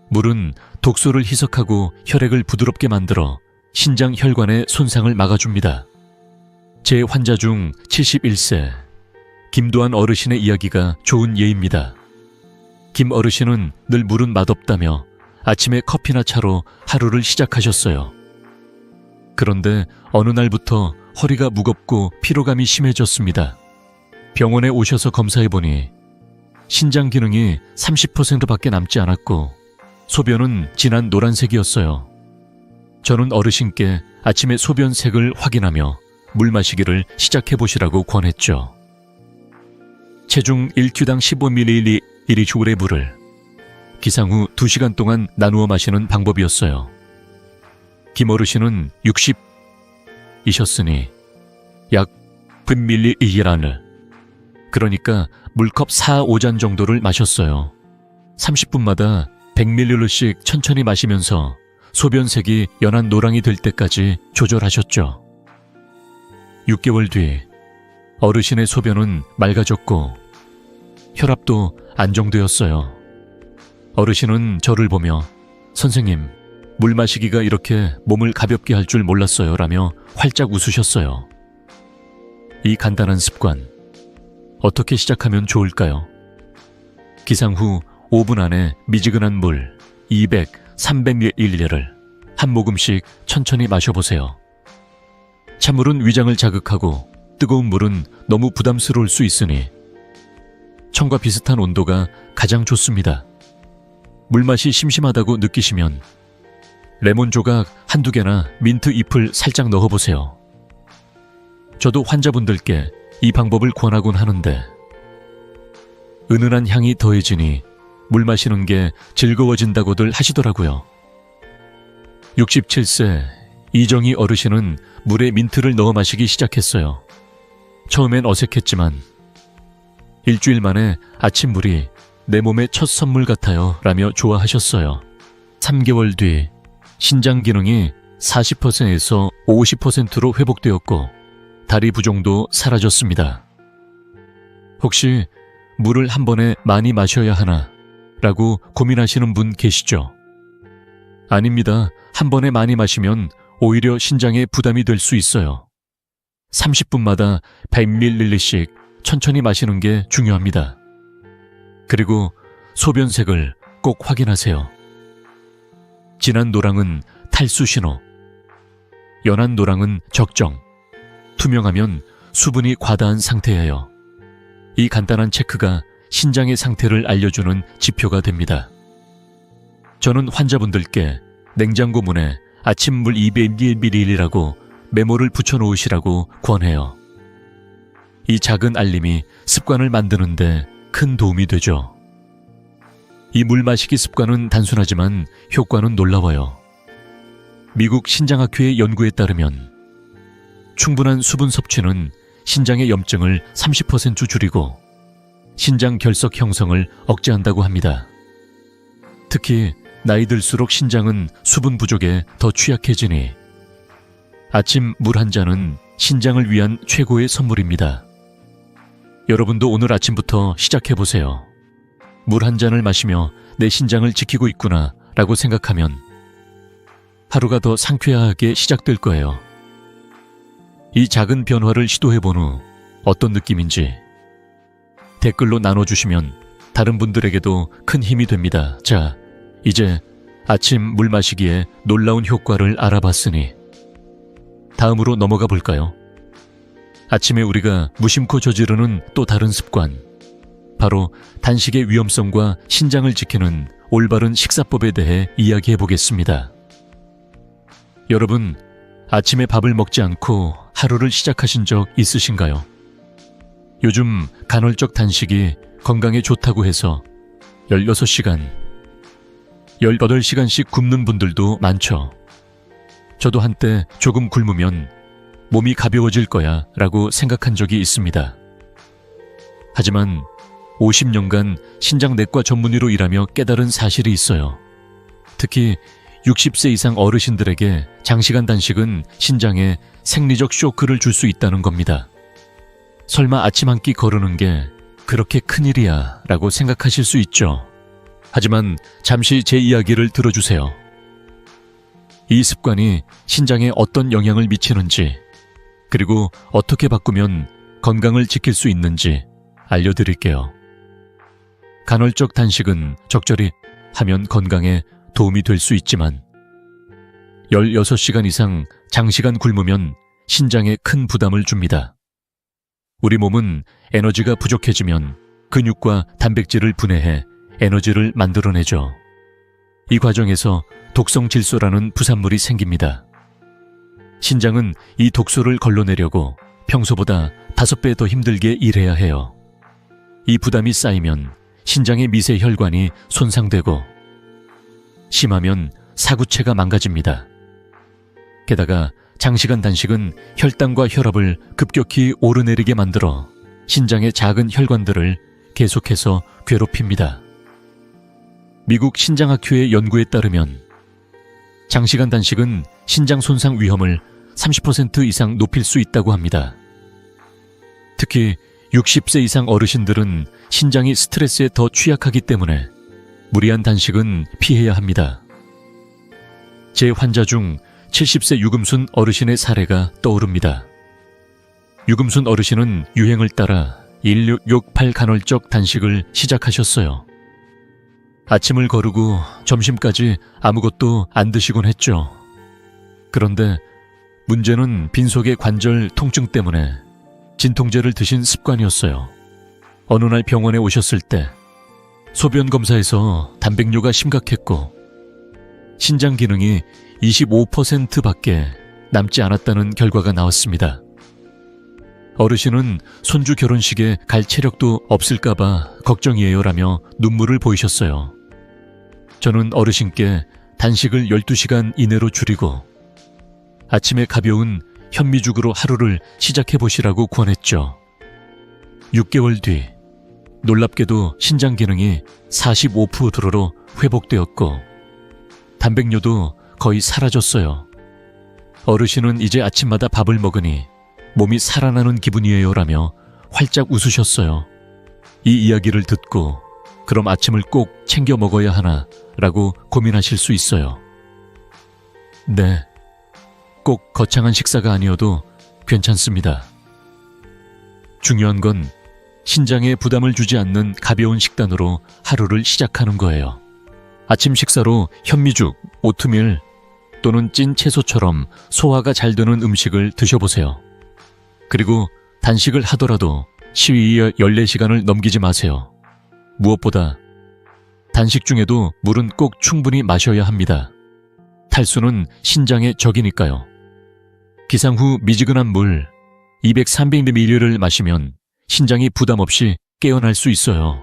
물은 독소를 희석하고 혈액을 부드럽게 만들어 신장 혈관의 손상을 막아줍니다. 제 환자 중 71세 김도한 어르신의 이야기가 좋은 예입니다. 김 어르신은 늘 물은 맛없다며 아침에 커피나 차로 하루를 시작하셨어요. 그런데 어느 날부터 허리가 무겁고 피로감이 심해졌습니다. 병원에 오셔서 검사해보니 신장 기능이 30%밖에 남지 않았고 소변은 진한 노란색이었어요. 저는 어르신께 아침에 소변색을 확인하며 물 마시기를 시작해보시라고 권했죠. 체중 1큐당 15ml 1리줄의 물을 기상 후 2시간 동안 나누어 마시는 방법이었어요. 김 어르신은 60이셨으니 약 100ml, 그러니까 물컵 4, 5잔 정도를 마셨어요. 30분마다 100ml씩 천천히 마시면서 소변색이 연한 노랑이 될 때까지 조절하셨죠. 6개월 뒤 어르신의 소변은 맑아졌고 혈압도 안정되었어요. 어르신은 저를 보며 선생님, 물 마시기가 이렇게 몸을 가볍게 할 줄 몰랐어요 라며 활짝 웃으셨어요. 이 간단한 습관, 어떻게 시작하면 좋을까요? 기상 후 5분 안에 미지근한 물 200, 300ml를 한 모금씩 천천히 마셔보세요. 찬물은 위장을 자극하고 뜨거운 물은 너무 부담스러울 수 있으니 청과 비슷한 온도가 가장 좋습니다. 물맛이 심심하다고 느끼시면 레몬 조각 한두 개나 민트 잎을 살짝 넣어보세요. 저도 환자분들께 이 방법을 권하곤 하는데 은은한 향이 더해지니 물 마시는 게 즐거워진다고들 하시더라고요. 67세 이정희 어르신은 물에 민트를 넣어 마시기 시작했어요. 처음엔 어색했지만 일주일 만에 아침물이 내 몸의 첫 선물 같아요 라며 좋아하셨어요. 3개월 뒤 신장 기능이 40%에서 50%로 회복되었고 다리 부종도 사라졌습니다. 혹시 물을 한 번에 많이 마셔야 하나 라고 고민하시는 분 계시죠? 아닙니다. 한 번에 많이 마시면 오히려 신장에 부담이 될 수 있어요. 30분마다 100ml씩 천천히 마시는 게 중요합니다. 그리고 소변색을 꼭 확인하세요. 진한 노랑은 탈수 신호, 연한 노랑은 적정, 투명하면 수분이 과다한 상태예요. 이 간단한 체크가 신장의 상태를 알려주는 지표가 됩니다. 저는 환자분들께 냉장고 문에 아침물 200ml라고 메모를 붙여놓으시라고 권해요. 이 작은 알림이 습관을 만드는데 큰 도움이 되죠. 이 물 마시기 습관은 단순하지만 효과는 놀라워요. 미국 신장학회의 연구에 따르면 충분한 수분 섭취는 신장의 염증을 30% 줄이고 신장 결석 형성을 억제한다고 합니다. 특히 나이 들수록 신장은 수분 부족에 더 취약해지니 아침 물 한 잔은 신장을 위한 최고의 선물입니다. 여러분도 오늘 아침부터 시작해보세요. 물 한 잔을 마시며 내 신장을 지키고 있구나 라고 생각하면 하루가 더 상쾌하게 시작될 거예요. 이 작은 변화를 시도해본 후 어떤 느낌인지 댓글로 나눠주시면 다른 분들에게도 큰 힘이 됩니다. 자, 이제 아침 물 마시기에 놀라운 효과를 알아봤으니 다음으로 넘어가 볼까요? 아침에 우리가 무심코 저지르는 또 다른 습관, 바로 단식의 위험성과 신장을 지키는 올바른 식사법에 대해 이야기해 보겠습니다. 여러분, 아침에 밥을 먹지 않고 하루를 시작하신 적 있으신가요? 요즘 간헐적 단식이 건강에 좋다고 해서 16시간, 18시간씩 굶는 분들도 많죠. 저도 한때 조금 굶으면 몸이 가벼워질 거야 라고 생각한 적이 있습니다. 하지만 50년간 신장내과 전문의로 일하며 깨달은 사실이 있어요. 특히 60세 이상 어르신들에게 장시간 단식은 신장에 생리적 쇼크를 줄 수 있다는 겁니다. 설마 아침 한 끼 거르는 게 그렇게 큰일이야 라고 생각하실 수 있죠. 하지만 잠시 제 이야기를 들어주세요. 이 습관이 신장에 어떤 영향을 미치는지, 그리고 어떻게 바꾸면 건강을 지킬 수 있는지 알려드릴게요. 간헐적 단식은 적절히 하면 건강에 도움이 될 수 있지만 16시간 이상 장시간 굶으면 신장에 큰 부담을 줍니다. 우리 몸은 에너지가 부족해지면 근육과 단백질을 분해해 에너지를 만들어내죠. 이 과정에서 독성 질소라는 부산물이 생깁니다. 신장은 이 독소를 걸러내려고 평소보다 5배 더 힘들게 일해야 해요. 이 부담이 쌓이면 신장의 미세 혈관이 손상되고 심하면 사구체가 망가집니다. 게다가 장시간 단식은 혈당과 혈압을 급격히 오르내리게 만들어 신장의 작은 혈관들을 계속해서 괴롭힙니다. 미국 신장학회의 연구에 따르면 장시간 단식은 신장 손상 위험을 30% 이상 높일 수 있다고 합니다. 특히 60세 이상 어르신들은 신장이 스트레스에 더 취약하기 때문에 무리한 단식은 피해야 합니다. 제 환자 중 70세 유금순 어르신의 사례가 떠오릅니다. 유금순 어르신은 유행을 따라 1668 간헐적 단식을 시작하셨어요. 아침을 거르고 점심까지 아무것도 안 드시곤 했죠. 그런데 문제는 빈속의 관절 통증 때문에 진통제를 드신 습관이었어요. 어느 날 병원에 오셨을 때 소변 검사에서 단백뇨가 심각했고 신장 기능이 25%밖에 남지 않았다는 결과가 나왔습니다. 어르신은 손주 결혼식에 갈 체력도 없을까봐 걱정이에요 라며 눈물을 보이셨어요. 저는 어르신께 단식을 12시간 이내로 줄이고 아침에 가벼운 현미죽으로 하루를 시작해 보시라고 권했죠. 6개월 뒤 놀랍게도 신장 기능이 45%로 회복되었고 단백뇨도 거의 사라졌어요. 어르신은 이제 아침마다 밥을 먹으니 몸이 살아나는 기분이에요라며 활짝 웃으셨어요. 이 이야기를 듣고 그럼 아침을 꼭 챙겨 먹어야 하나 라고 고민하실 수 있어요. 네, 꼭 거창한 식사가 아니어도 괜찮습니다. 중요한 건 신장에 부담을 주지 않는 가벼운 식단으로 하루를 시작하는 거예요. 아침 식사로 현미죽, 오트밀 또는 찐 채소처럼 소화가 잘 되는 음식을 드셔보세요. 그리고 단식을 하더라도 시위에 14시간을 넘기지 마세요. 무엇보다 단식 중에도 물은 꼭 충분히 마셔야 합니다. 탈수는 신장의 적이니까요. 기상 후 미지근한 물 200-300ml를 마시면 신장이 부담 없이 깨어날 수 있어요.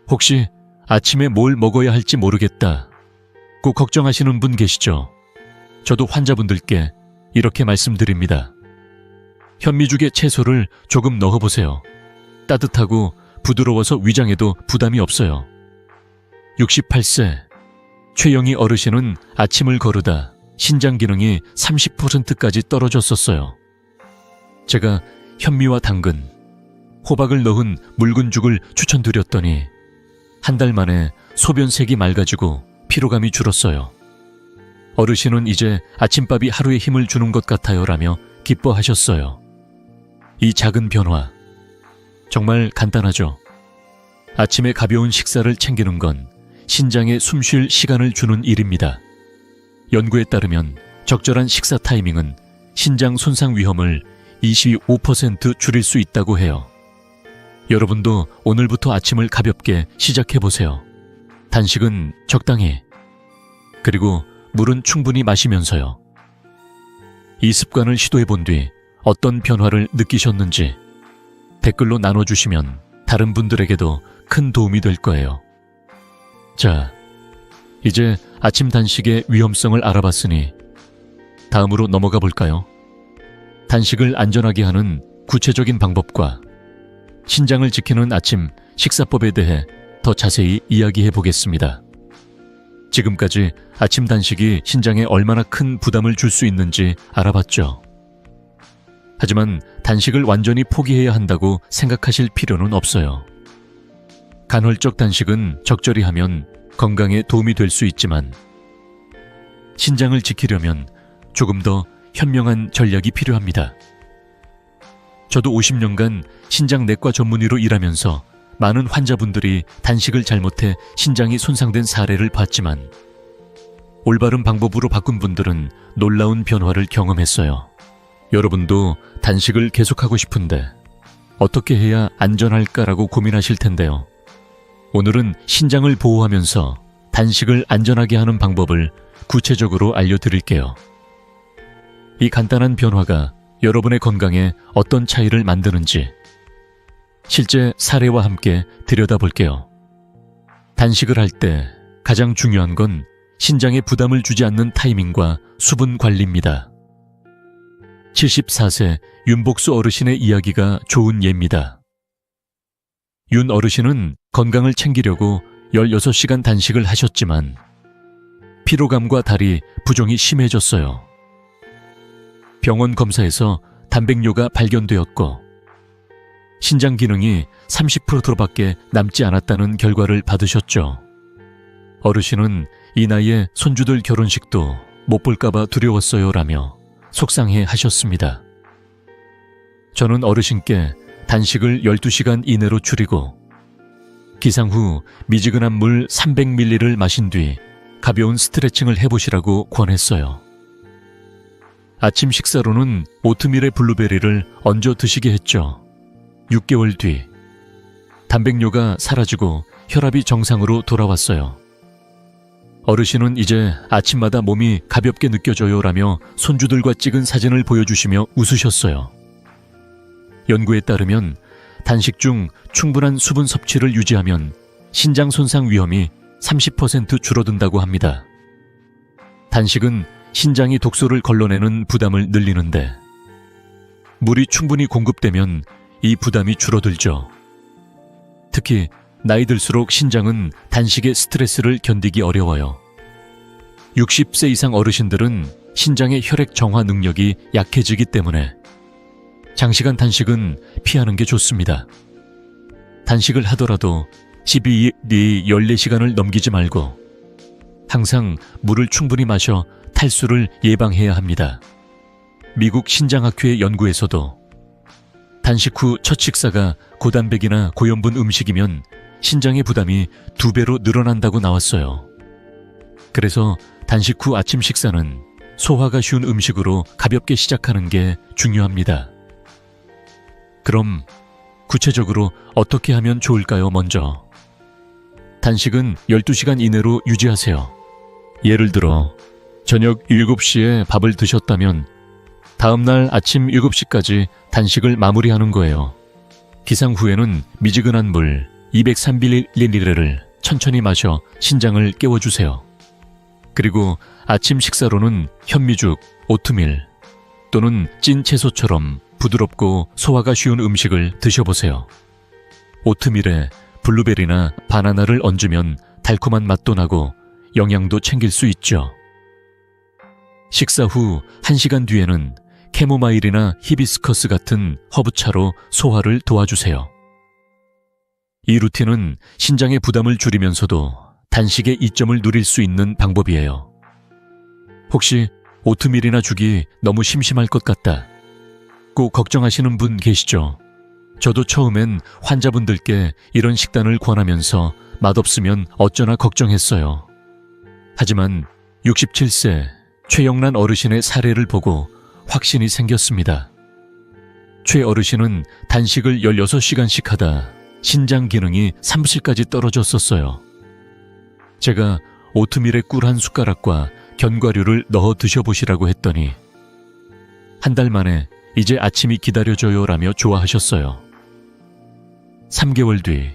혹시 아침에 뭘 먹어야 할지 모르겠다. 꼭 걱정하시는 분 계시죠? 저도 환자분들께 이렇게 말씀드립니다. 현미죽에 채소를 조금 넣어보세요. 따뜻하고 부드러워서 위장에도 부담이 없어요. 68세 최영희 어르신은 아침을 거르다 신장 기능이 30%까지 떨어졌었어요. 제가 현미와 당근, 호박을 넣은 묽은 죽을 추천드렸더니 한 달 만에 소변색이 맑아지고 피로감이 줄었어요. 어르신은 이제 아침밥이 하루에 힘을 주는 것 같아요 라며 기뻐하셨어요. 이 작은 변화 정말 간단하죠. 아침에 가벼운 식사를 챙기는 건 신장에 숨 쉴 시간을 주는 일입니다. 연구에 따르면 적절한 식사 타이밍은 신장 손상 위험을 25% 줄일 수 있다고 해요. 여러분도 오늘부터 아침을 가볍게 시작해보세요. 단식은 적당히, 그리고 물은 충분히 마시면서요. 이 습관을 시도해본 뒤 어떤 변화를 느끼셨는지 댓글로 나눠주시면 다른 분들에게도 큰 도움이 될 거예요. 자, 이제 아침 단식의 위험성을 알아봤으니 다음으로 넘어가 볼까요? 단식을 안전하게 하는 구체적인 방법과 신장을 지키는 아침 식사법에 대해 더 자세히 이야기해 보겠습니다. 지금까지 아침 단식이 신장에 얼마나 큰 부담을 줄 수 있는지 알아봤죠. 하지만 단식을 완전히 포기해야 한다고 생각하실 필요는 없어요. 간헐적 단식은 적절히 하면 건강에 도움이 될 수 있지만 신장을 지키려면 조금 더 현명한 전략이 필요합니다. 저도 50년간 신장내과 전문의로 일하면서 많은 환자분들이 단식을 잘못해 신장이 손상된 사례를 봤지만 올바른 방법으로 바꾼 분들은 놀라운 변화를 경험했어요. 여러분도 단식을 계속하고 싶은데 어떻게 해야 안전할까라고 고민하실 텐데요. 오늘은 신장을 보호하면서 단식을 안전하게 하는 방법을 구체적으로 알려드릴게요. 이 간단한 변화가 여러분의 건강에 어떤 차이를 만드는지 실제 사례와 함께 들여다볼게요. 단식을 할 때 가장 중요한 건 신장에 부담을 주지 않는 타이밍과 수분 관리입니다. 74세 윤복수 어르신의 이야기가 좋은 예입니다. 윤 어르신은 건강을 챙기려고 16시간 단식을 하셨지만 피로감과 다리 부종이 심해졌어요. 병원 검사에서 단백뇨가 발견되었고 신장 기능이 30%밖에 남지 않았다는 결과를 받으셨죠. 어르신은 이 나이에 손주들 결혼식도 못 볼까봐 두려웠어요 라며 속상해 하셨습니다. 저는 어르신께 단식을 12시간 이내로 줄이고 기상 후 미지근한 물 300ml를 마신 뒤 가벼운 스트레칭을 해보시라고 권했어요. 아침 식사로는 오트밀에 블루베리를 얹어 드시게 했죠. 6개월 뒤 단백뇨가 사라지고 혈압이 정상으로 돌아왔어요. 어르신은 이제 아침마다 몸이 가볍게 느껴져요 라며 손주들과 찍은 사진을 보여주시며 웃으셨어요. 연구에 따르면 단식 중 충분한 수분 섭취를 유지하면 신장 손상 위험이 30% 줄어든다고 합니다. 단식은 신장이 독소를 걸러내는 부담을 늘리는데 물이 충분히 공급되면 이 부담이 줄어들죠. 특히 나이 들수록 신장은 단식의 스트레스를 견디기 어려워요. 60세 이상 어르신들은 신장의 혈액 정화 능력이 약해지기 때문에 장시간 단식은 피하는 게 좋습니다. 단식을 하더라도 12일 14시간을 넘기지 말고 항상 물을 충분히 마셔 탈수를 예방해야 합니다. 미국 신장학회 연구에서도 단식 후 첫 식사가 고단백이나 고염분 음식이면 신장의 부담이 2배로 늘어난다고 나왔어요. 그래서 단식 후 아침 식사는 소화가 쉬운 음식으로 가볍게 시작하는 게 중요합니다. 그럼 구체적으로 어떻게 하면 좋을까요? 먼저 단식은 12시간 이내로 유지하세요. 예를 들어 저녁 7시에 밥을 드셨다면 다음날 아침 7시까지 단식을 마무리하는 거예요. 기상 후에는 미지근한 물 203ml를 천천히 마셔 신장을 깨워주세요. 그리고 아침 식사로는 현미죽, 오트밀 또는 찐 채소처럼 부드럽고 소화가 쉬운 음식을 드셔보세요. 오트밀에 블루베리나 바나나를 얹으면 달콤한 맛도 나고 영양도 챙길 수 있죠. 식사 후 1시간 뒤에는 캐모마일이나 히비스커스 같은 허브차로 소화를 도와주세요. 이 루틴은 신장의 부담을 줄이면서도 단식의 이점을 누릴 수 있는 방법이에요. 혹시 오트밀이나 죽이 너무 심심할 것 같다 꼭 걱정하시는 분 계시죠? 저도 처음엔 환자분들께 이런 식단을 권하면서 맛없으면 어쩌나 걱정했어요. 하지만 67세 최영란 어르신의 사례를 보고 확신이 생겼습니다. 최 어르신은 단식을 16시간씩 하다 신장 기능이 사무실까지 떨어졌었어요. 제가 오트밀에 꿀 한 숟가락과 견과류를 넣어 드셔보시라고 했더니 한 달 만에 이제 아침이 기다려져요 라며 좋아하셨어요. 3개월 뒤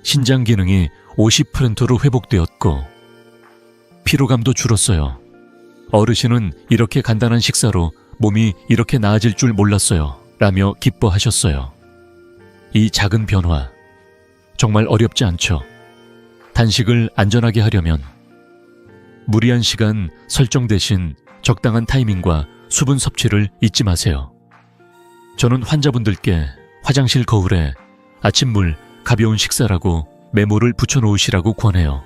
신장 기능이 50%로 회복되었고 피로감도 줄었어요. 어르신은 이렇게 간단한 식사로 몸이 이렇게 나아질 줄 몰랐어요 라며 기뻐하셨어요. 이 작은 변화 정말 어렵지 않죠. 단식을 안전하게 하려면 무리한 시간 설정 대신 적당한 타이밍과 수분 섭취를 잊지 마세요. 저는 환자분들께 화장실 거울에 아침물 가벼운 식사라고 메모를 붙여놓으시라고 권해요.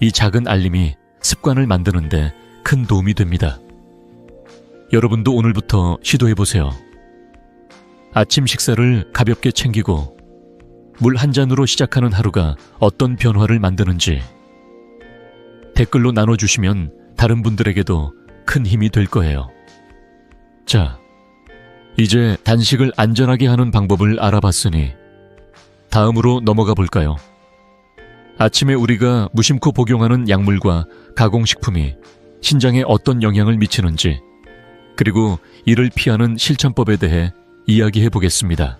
이 작은 알림이 습관을 만드는데 큰 도움이 됩니다. 여러분도 오늘부터 시도해보세요. 아침 식사를 가볍게 챙기고 물 한 잔으로 시작하는 하루가 어떤 변화를 만드는지 댓글로 나눠주시면 다른 분들에게도 큰 힘이 될 거예요. 자, 이제 단식을 안전하게 하는 방법을 알아봤으니 다음으로 넘어가 볼까요? 아침에 우리가 무심코 복용하는 약물과 가공식품이 신장에 어떤 영향을 미치는지 그리고 이를 피하는 실천법에 대해 이야기해 보겠습니다.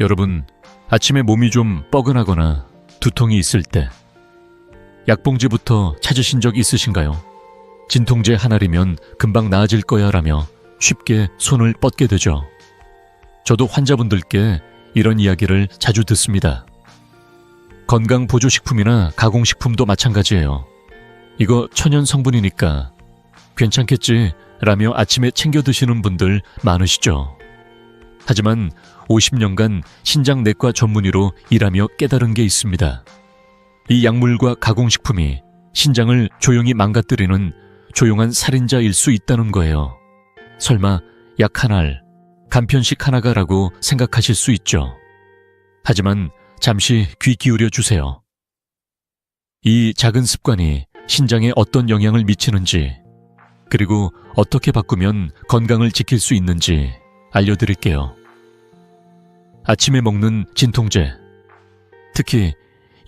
여러분, 아침에 몸이 좀 뻐근하거나 두통이 있을 때 약봉지부터 찾으신 적 있으신가요? 진통제 하나리면 금방 나아질 거야 라며 쉽게 손을 뻗게 되죠. 저도 환자분들께 이런 이야기를 자주 듣습니다. 건강보조식품이나 가공식품도 마찬가지예요. 이거 천연 성분이니까 괜찮겠지 라며 아침에 챙겨 드시는 분들 많으시죠. 하지만 50년간 신장내과 전문의로 일하며 깨달은 게 있습니다. 이 약물과 가공식품이 신장을 조용히 망가뜨리는 조용한 살인자일 수 있다는 거예요. 설마 약 한 알, 간편식 하나가라고 생각하실 수 있죠. 하지만 잠시 귀 기울여 주세요. 이 작은 습관이 신장에 어떤 영향을 미치는지 그리고 어떻게 바꾸면 건강을 지킬 수 있는지 알려드릴게요. 아침에 먹는 진통제, 특히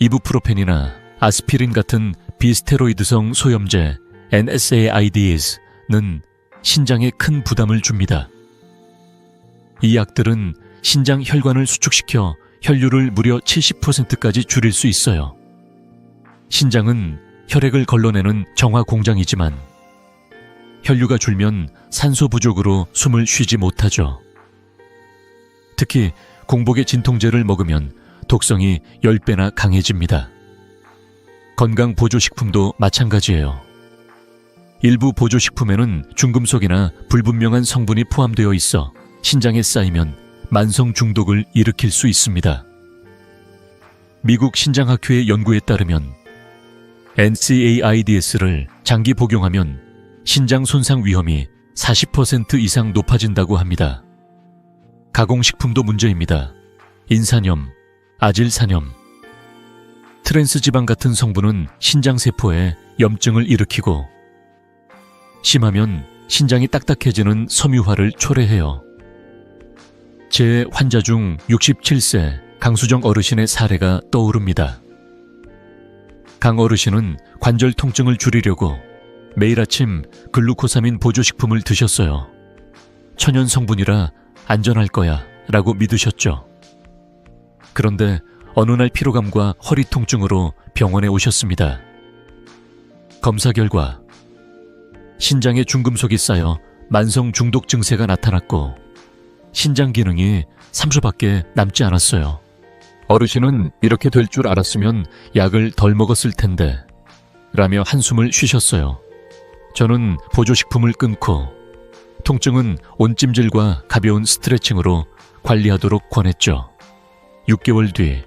이부프로펜이나 아스피린 같은 비스테로이드성 소염제 NSAIDs는 신장에 큰 부담을 줍니다. 이 약들은 신장 혈관을 수축시켜 혈류를 무려 70%까지 줄일 수 있어요. 신장은 혈액을 걸러내는 정화 공장이지만 혈류가 줄면 산소 부족으로 숨을 쉬지 못하죠. 특히 공복에 진통제를 먹으면 독성이 10배나 강해집니다. 건강 보조식품도 마찬가지예요. 일부 보조식품에는 중금속이나 불분명한 성분이 포함되어 있어 신장에 쌓이면 만성 중독을 일으킬 수 있습니다. 미국 신장학회의 연구에 따르면 NSAIDS를 장기 복용하면 신장 손상 위험이 40% 이상 높아진다고 합니다. 가공식품도 문제입니다. 인산염, 아질산염, 트랜스지방 같은 성분은 신장세포에 염증을 일으키고 심하면 신장이 딱딱해지는 섬유화를 초래해요. 제 환자 중 67세 강수정 어르신의 사례가 떠오릅니다. 강 어르신은 관절 통증을 줄이려고 매일 아침 글루코사민 보조식품을 드셨어요. 천연 성분이라 안전할 거야 라고 믿으셨죠. 그런데 어느 날 피로감과 허리 통증으로 병원에 오셨습니다. 검사 결과 신장에 중금속이 쌓여 만성 중독 증세가 나타났고 신장 기능이 3주밖에 남지 않았어요. 어르신은 이렇게 될 줄 알았으면 약을 덜 먹었을 텐데 라며 한숨을 쉬셨어요. 저는 보조식품을 끊고 통증은 온찜질과 가벼운 스트레칭으로 관리하도록 권했죠. 6개월 뒤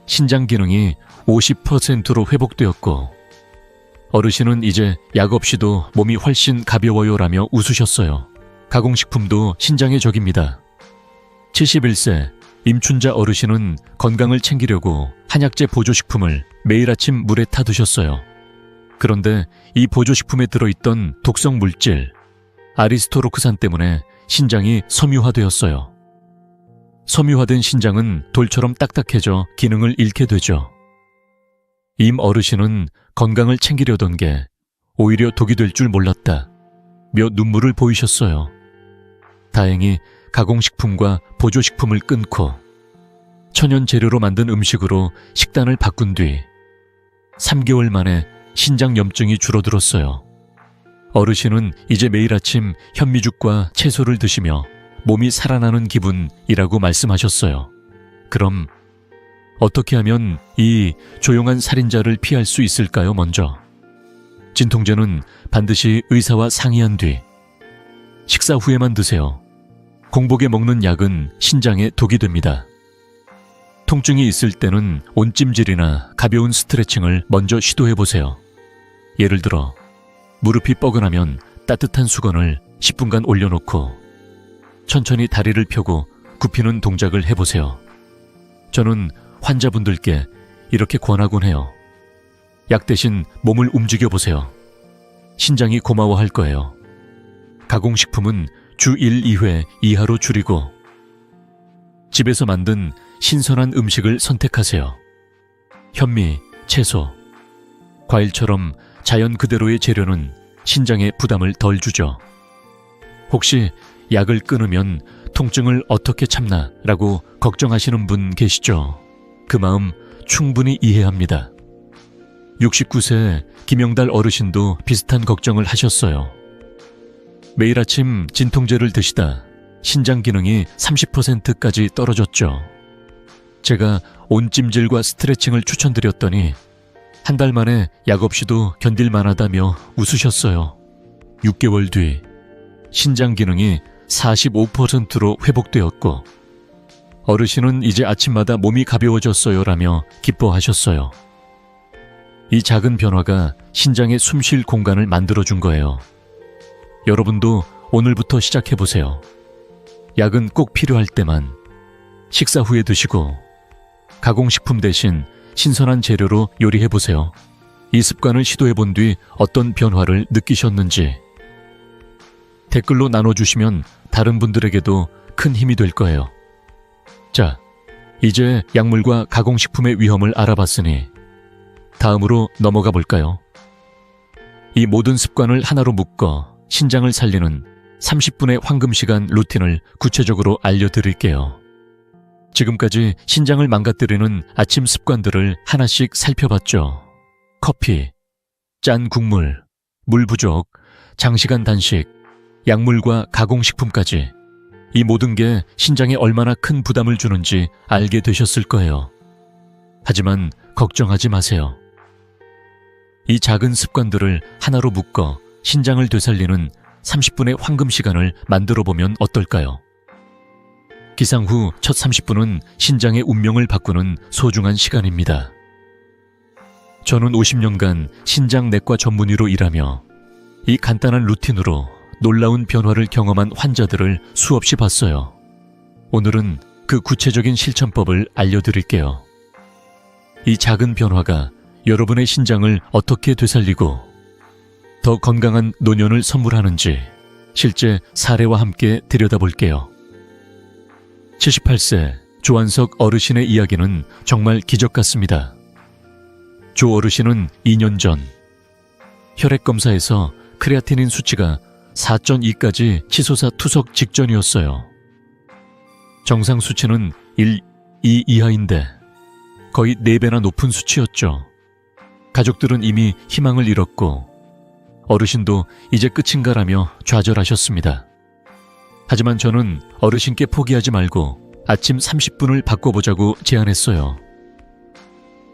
신장 기능이 50%로 회복되었고 어르신은 이제 약 없이도 몸이 훨씬 가벼워요라며 웃으셨어요. 가공식품도 신장의 적입니다. 71세 임춘자 어르신은 건강을 챙기려고 한약재 보조식품을 매일 아침 물에 타 드셨어요. 그런데 이 보조식품에 들어있던 독성 물질 아리스토로크산 때문에 신장이 섬유화되었어요. 섬유화된 신장은 돌처럼 딱딱해져 기능을 잃게 되죠. 임 어르신은 건강을 챙기려던 게 오히려 독이 될 줄 몰랐다 며 눈물을 보이셨어요. 다행히 가공식품과 보조식품을 끊고 천연 재료로 만든 음식으로 식단을 바꾼 뒤 3개월 만에 신장 염증이 줄어들었어요. 어르신은 이제 매일 아침 현미죽과 채소를 드시며 몸이 살아나는 기분이라고 말씀하셨어요. 그럼 어떻게 하면 이 조용한 살인자를 피할 수 있을까요? 먼저 진통제는 반드시 의사와 상의한 뒤 식사 후에만 드세요. 공복에 먹는 약은 신장에 독이 됩니다. 통증이 있을 때는 온찜질이나 가벼운 스트레칭을 먼저 시도해보세요. 예를 들어 무릎이 뻐근하면 따뜻한 수건을 10분간 올려놓고 천천히 다리를 펴고 굽히는 동작을 해보세요. 저는 환자분들께 이렇게 권하곤 해요. 약 대신 몸을 움직여보세요. 신장이 고마워할 거예요. 가공식품은 주 1, 2회 이하로 줄이고 집에서 만든 신선한 음식을 선택하세요. 현미, 채소, 과일처럼 자연 그대로의 재료는 신장에 부담을 덜 주죠. 혹시 약을 끊으면 통증을 어떻게 참나 라고 걱정하시는 분 계시죠? 그 마음 충분히 이해합니다. 69세 김영달 어르신도 비슷한 걱정을 하셨어요. 매일 아침 진통제를 드시다 신장 기능이 30%까지 떨어졌죠. 제가 온찜질과 스트레칭을 추천드렸더니 한 달 만에 약 없이도 견딜 만하다며 웃으셨어요. 6개월 뒤 신장 기능이 45%로 회복되었고 어르신은 이제 아침마다 몸이 가벼워졌어요 라며 기뻐하셨어요. 이 작은 변화가 신장에 숨 쉴 공간을 만들어준 거예요. 여러분도 오늘부터 시작해보세요. 약은 꼭 필요할 때만 식사 후에 드시고 가공식품 대신 신선한 재료로 요리해보세요. 이 습관을 시도해본 뒤 어떤 변화를 느끼셨는지 댓글로 나눠주시면 다른 분들에게도 큰 힘이 될 거예요. 자, 이제 약물과 가공식품의 위험을 알아봤으니 다음으로 넘어가 볼까요? 이 모든 습관을 하나로 묶어 신장을 살리는 30분의 황금시간 루틴을 구체적으로 알려드릴게요. 지금까지 신장을 망가뜨리는 아침 습관들을 하나씩 살펴봤죠. 커피, 짠 국물, 물 부족, 장시간 단식, 약물과 가공식품까지 이 모든 게 신장에 얼마나 큰 부담을 주는지 알게 되셨을 거예요. 하지만 걱정하지 마세요. 이 작은 습관들을 하나로 묶어 신장을 되살리는 30분의 황금 시간을 만들어 보면 어떨까요? 기상 후 첫 30분은 신장의 운명을 바꾸는 소중한 시간입니다. 저는 50년간 신장 내과 전문의로 일하며 이 간단한 루틴으로 놀라운 변화를 경험한 환자들을 수없이 봤어요. 오늘은 그 구체적인 실천법을 알려드릴게요. 이 작은 변화가 여러분의 신장을 어떻게 되살리고 더 건강한 노년을 선물하는지 실제 사례와 함께 들여다볼게요. 78세 조한석 어르신의 이야기는 정말 기적 같습니다. 조 어르신은 2년 전 혈액 검사에서 크레아티닌 수치가 4.2까지 치솟아 투석 직전이었어요. 정상 수치는 1, 2 이하인데 거의 4배나 높은 수치였죠. 가족들은 이미 희망을 잃었고 어르신도 이제 끝인가라며 좌절하셨습니다. 하지만 저는 어르신께 포기하지 말고 아침 30분을 바꿔보자고 제안했어요.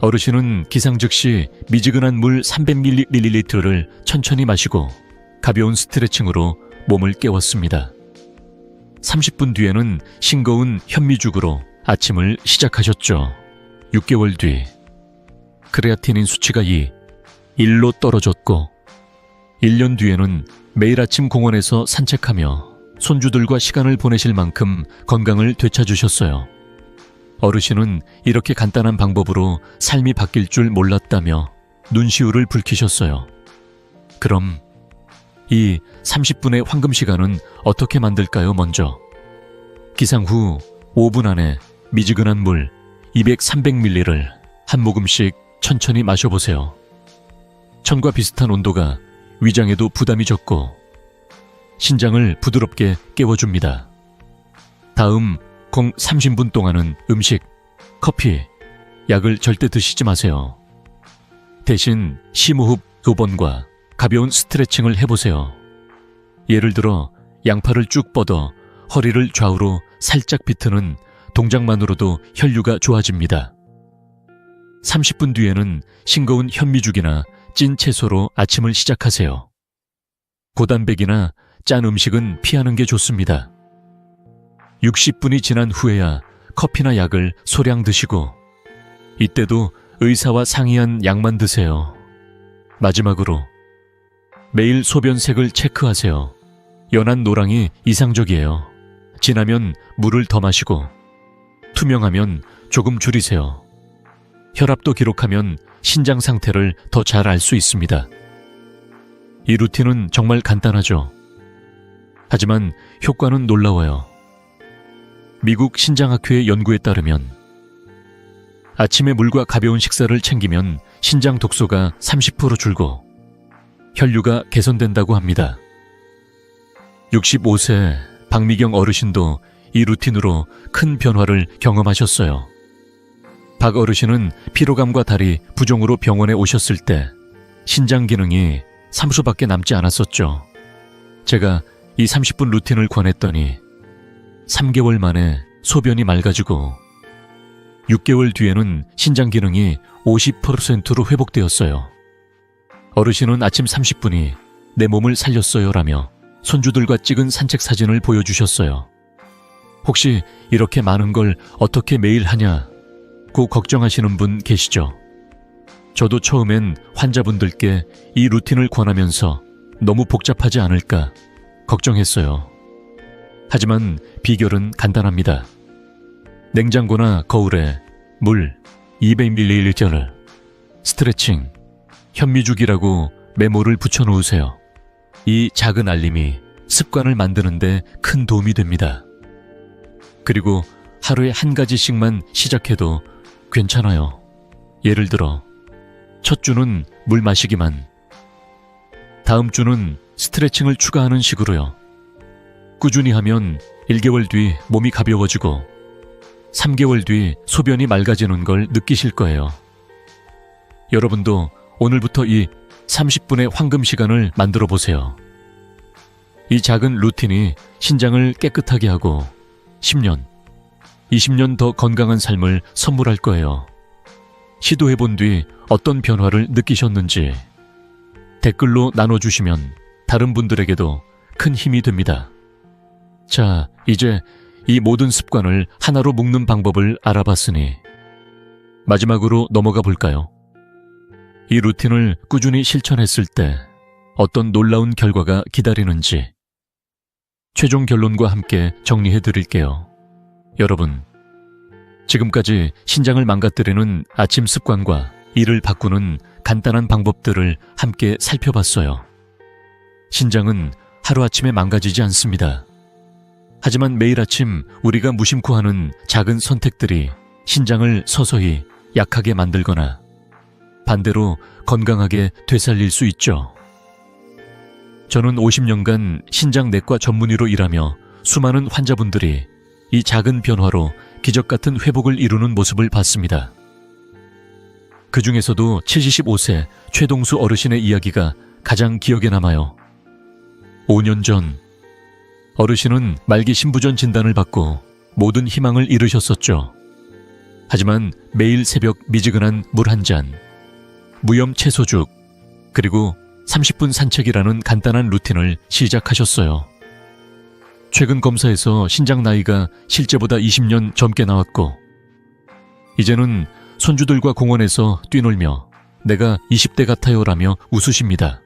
어르신은 기상 즉시 미지근한 물 300ml를 천천히 마시고 가벼운 스트레칭으로 몸을 깨웠습니다. 30분 뒤에는 싱거운 현미죽으로 아침을 시작하셨죠. 6개월 뒤 크레아티닌 수치가 1로 떨어졌고 1년 뒤에는 매일 아침 공원에서 산책하며 손주들과 시간을 보내실 만큼 건강을 되찾으셨어요. 어르신은 이렇게 간단한 방법으로 삶이 바뀔 줄 몰랐다며 눈시울을 붉히셨어요. 그럼 이 30분의 황금 시간은 어떻게 만들까요? 먼저 기상 후 5분 안에 미지근한 물 200-300ml를 한 모금씩 천천히 마셔보세요. 천과 비슷한 온도가 위장에도 부담이 적고 신장을 부드럽게 깨워줍니다. 다음 30분 동안은 음식, 커피, 약을 절대 드시지 마세요. 대신 심호흡 2번과 가벼운 스트레칭을 해보세요. 예를 들어 양팔을 쭉 뻗어 허리를 좌우로 살짝 비트는 동작만으로도 혈류가 좋아집니다. 30분 뒤에는 싱거운 현미죽이나 찐 채소로 아침을 시작하세요. 고단백이나 짠 음식은 피하는 게 좋습니다. 60분이 지난 후에야 커피나 약을 소량 드시고 이때도 의사와 상의한 약만 드세요. 마지막으로 매일 소변색을 체크하세요. 연한 노랑이 이상적이에요. 진하면 물을 더 마시고 투명하면 조금 줄이세요. 혈압도 기록하면 신장 상태를 더 잘 알 수 있습니다. 이 루틴은 정말 간단하죠. 하지만 효과는 놀라워요. 미국 신장학회의 연구에 따르면 아침에 물과 가벼운 식사를 챙기면 신장 독소가 30% 줄고 혈류가 개선된다고 합니다. 65세 박미경 어르신도 이 루틴으로 큰 변화를 경험하셨어요. 박 어르신은 피로감과 다리 부종으로 병원에 오셨을 때 신장 기능이 3수밖에 남지 않았었죠. 제가 이 30분 루틴을 권했더니 3개월 만에 소변이 맑아지고 6개월 뒤에는 신장 기능이 50%로 회복되었어요. 어르신은 아침 30분이 내 몸을 살렸어요 라며 손주들과 찍은 산책 사진을 보여주셨어요. 혹시 이렇게 많은 걸 어떻게 매일 하냐고 걱정하시는 분 계시죠? 저도 처음엔 환자분들께 이 루틴을 권하면서 너무 복잡하지 않을까 걱정했어요. 하지만 비결은 간단합니다. 냉장고나 거울에 물 200ml를, 스트레칭, 현미죽이라고 메모를 붙여놓으세요. 이 작은 알림이 습관을 만드는데 큰 도움이 됩니다. 그리고 하루에 한 가지씩만 시작해도 괜찮아요. 예를 들어 첫 주는 물 마시기만, 다음 주는 스트레칭을 추가하는 식으로요. 꾸준히 하면 1개월 뒤 몸이 가벼워지고 3개월 뒤 소변이 맑아지는 걸 느끼실 거예요. 여러분도 오늘부터 이 30분의 황금 시간을 만들어 보세요. 이 작은 루틴이 신장을 깨끗하게 하고 10년, 20년 더 건강한 삶을 선물할 거예요. 시도해본 뒤 어떤 변화를 느끼셨는지 댓글로 나눠주시면 다른 분들에게도 큰 힘이 됩니다. 자, 이제 이 모든 습관을 하나로 묶는 방법을 알아봤으니 마지막으로 넘어가 볼까요? 이 루틴을 꾸준히 실천했을 때 어떤 놀라운 결과가 기다리는지 최종 결론과 함께 정리해 드릴게요. 여러분, 지금까지 신장을 망가뜨리는 아침 습관과 이를 바꾸는 간단한 방법들을 함께 살펴봤어요. 신장은 하루아침에 망가지지 않습니다. 하지만 매일 아침 우리가 무심코 하는 작은 선택들이 신장을 서서히 약하게 만들거나 반대로 건강하게 되살릴 수 있죠. 저는 50년간 신장내과 전문의로 일하며 수많은 환자분들이 이 작은 변화로 기적 같은 회복을 이루는 모습을 봤습니다. 그 중에서도 75세 최동수 어르신의 이야기가 가장 기억에 남아요. 5년 전 어르신은 말기 신부전 진단을 받고 모든 희망을 잃으셨었죠. 하지만 매일 새벽 미지근한 물 한 잔, 무염 채소죽, 그리고 30분 산책이라는 간단한 루틴을 시작하셨어요. 최근 검사에서 신장 나이가 실제보다 20년 젊게 나왔고 이제는 손주들과 공원에서 뛰놀며 내가 20대 같아요 라며 웃으십니다.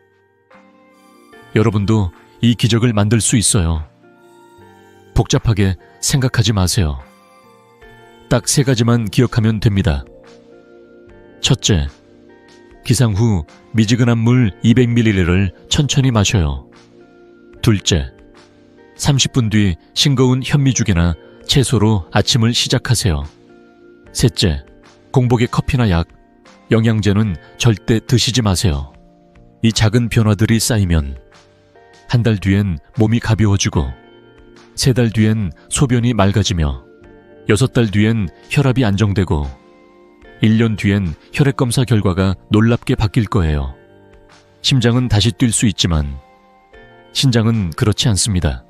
여러분도 이 기적을 만들 수 있어요. 복잡하게 생각하지 마세요. 딱 3가지만 기억하면 됩니다. 첫째, 기상 후 미지근한 물 200ml를 천천히 마셔요. 둘째, 30분 뒤 싱거운 현미죽이나 채소로 아침을 시작하세요. 셋째, 공복에 커피나 약, 영양제는 절대 드시지 마세요. 이 작은 변화들이 쌓이면 한 달 뒤엔 몸이 가벼워지고 3달 뒤엔 소변이 맑아지며 6달 뒤엔 혈압이 안정되고 1년 뒤엔 혈액검사 결과가 놀랍게 바뀔 거예요. 심장은 다시 뛸 수 있지만 신장은 그렇지 않습니다.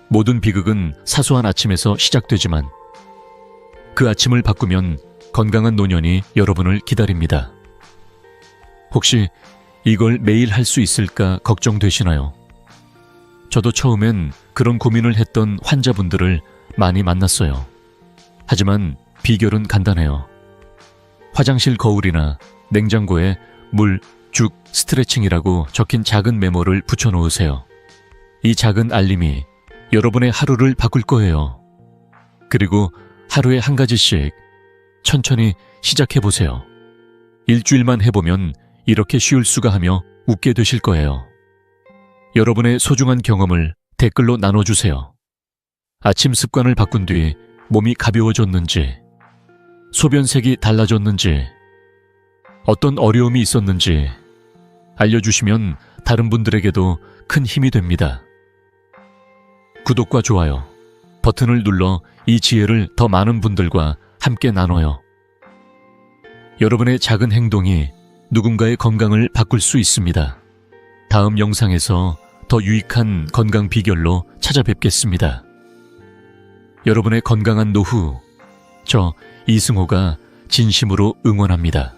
모든 비극은 사소한 아침에서 시작되지만 그 아침을 바꾸면 건강한 노년이 여러분을 기다립니다. 혹시 이걸 매일 할 수 있을까 걱정되시나요? 저도 처음엔 그런 고민을 했던 환자분들을 많이 만났어요. 하지만 비결은 간단해요. 화장실 거울이나 냉장고에 물, 죽, 스트레칭이라고 적힌 작은 메모를 붙여놓으세요. 이 작은 알림이 여러분의 하루를 바꿀 거예요. 그리고 하루에 한 가지씩 천천히 시작해보세요. 일주일만 해보면 이렇게 쉬울 수가 하며 웃게 되실 거예요. 여러분의 소중한 경험을 댓글로 나눠주세요. 아침 습관을 바꾼 뒤 몸이 가벼워졌는지, 소변색이 달라졌는지, 어떤 어려움이 있었는지 알려주시면 다른 분들에게도 큰 힘이 됩니다. 구독과 좋아요 버튼을 눌러 이 지혜를 더 많은 분들과 함께 나눠요. 여러분의 작은 행동이 누군가의 건강을 바꿀 수 있습니다. 다음 영상에서 더 유익한 건강 비결로 찾아뵙겠습니다. 여러분의 건강한 노후, 저 이승호가 진심으로 응원합니다.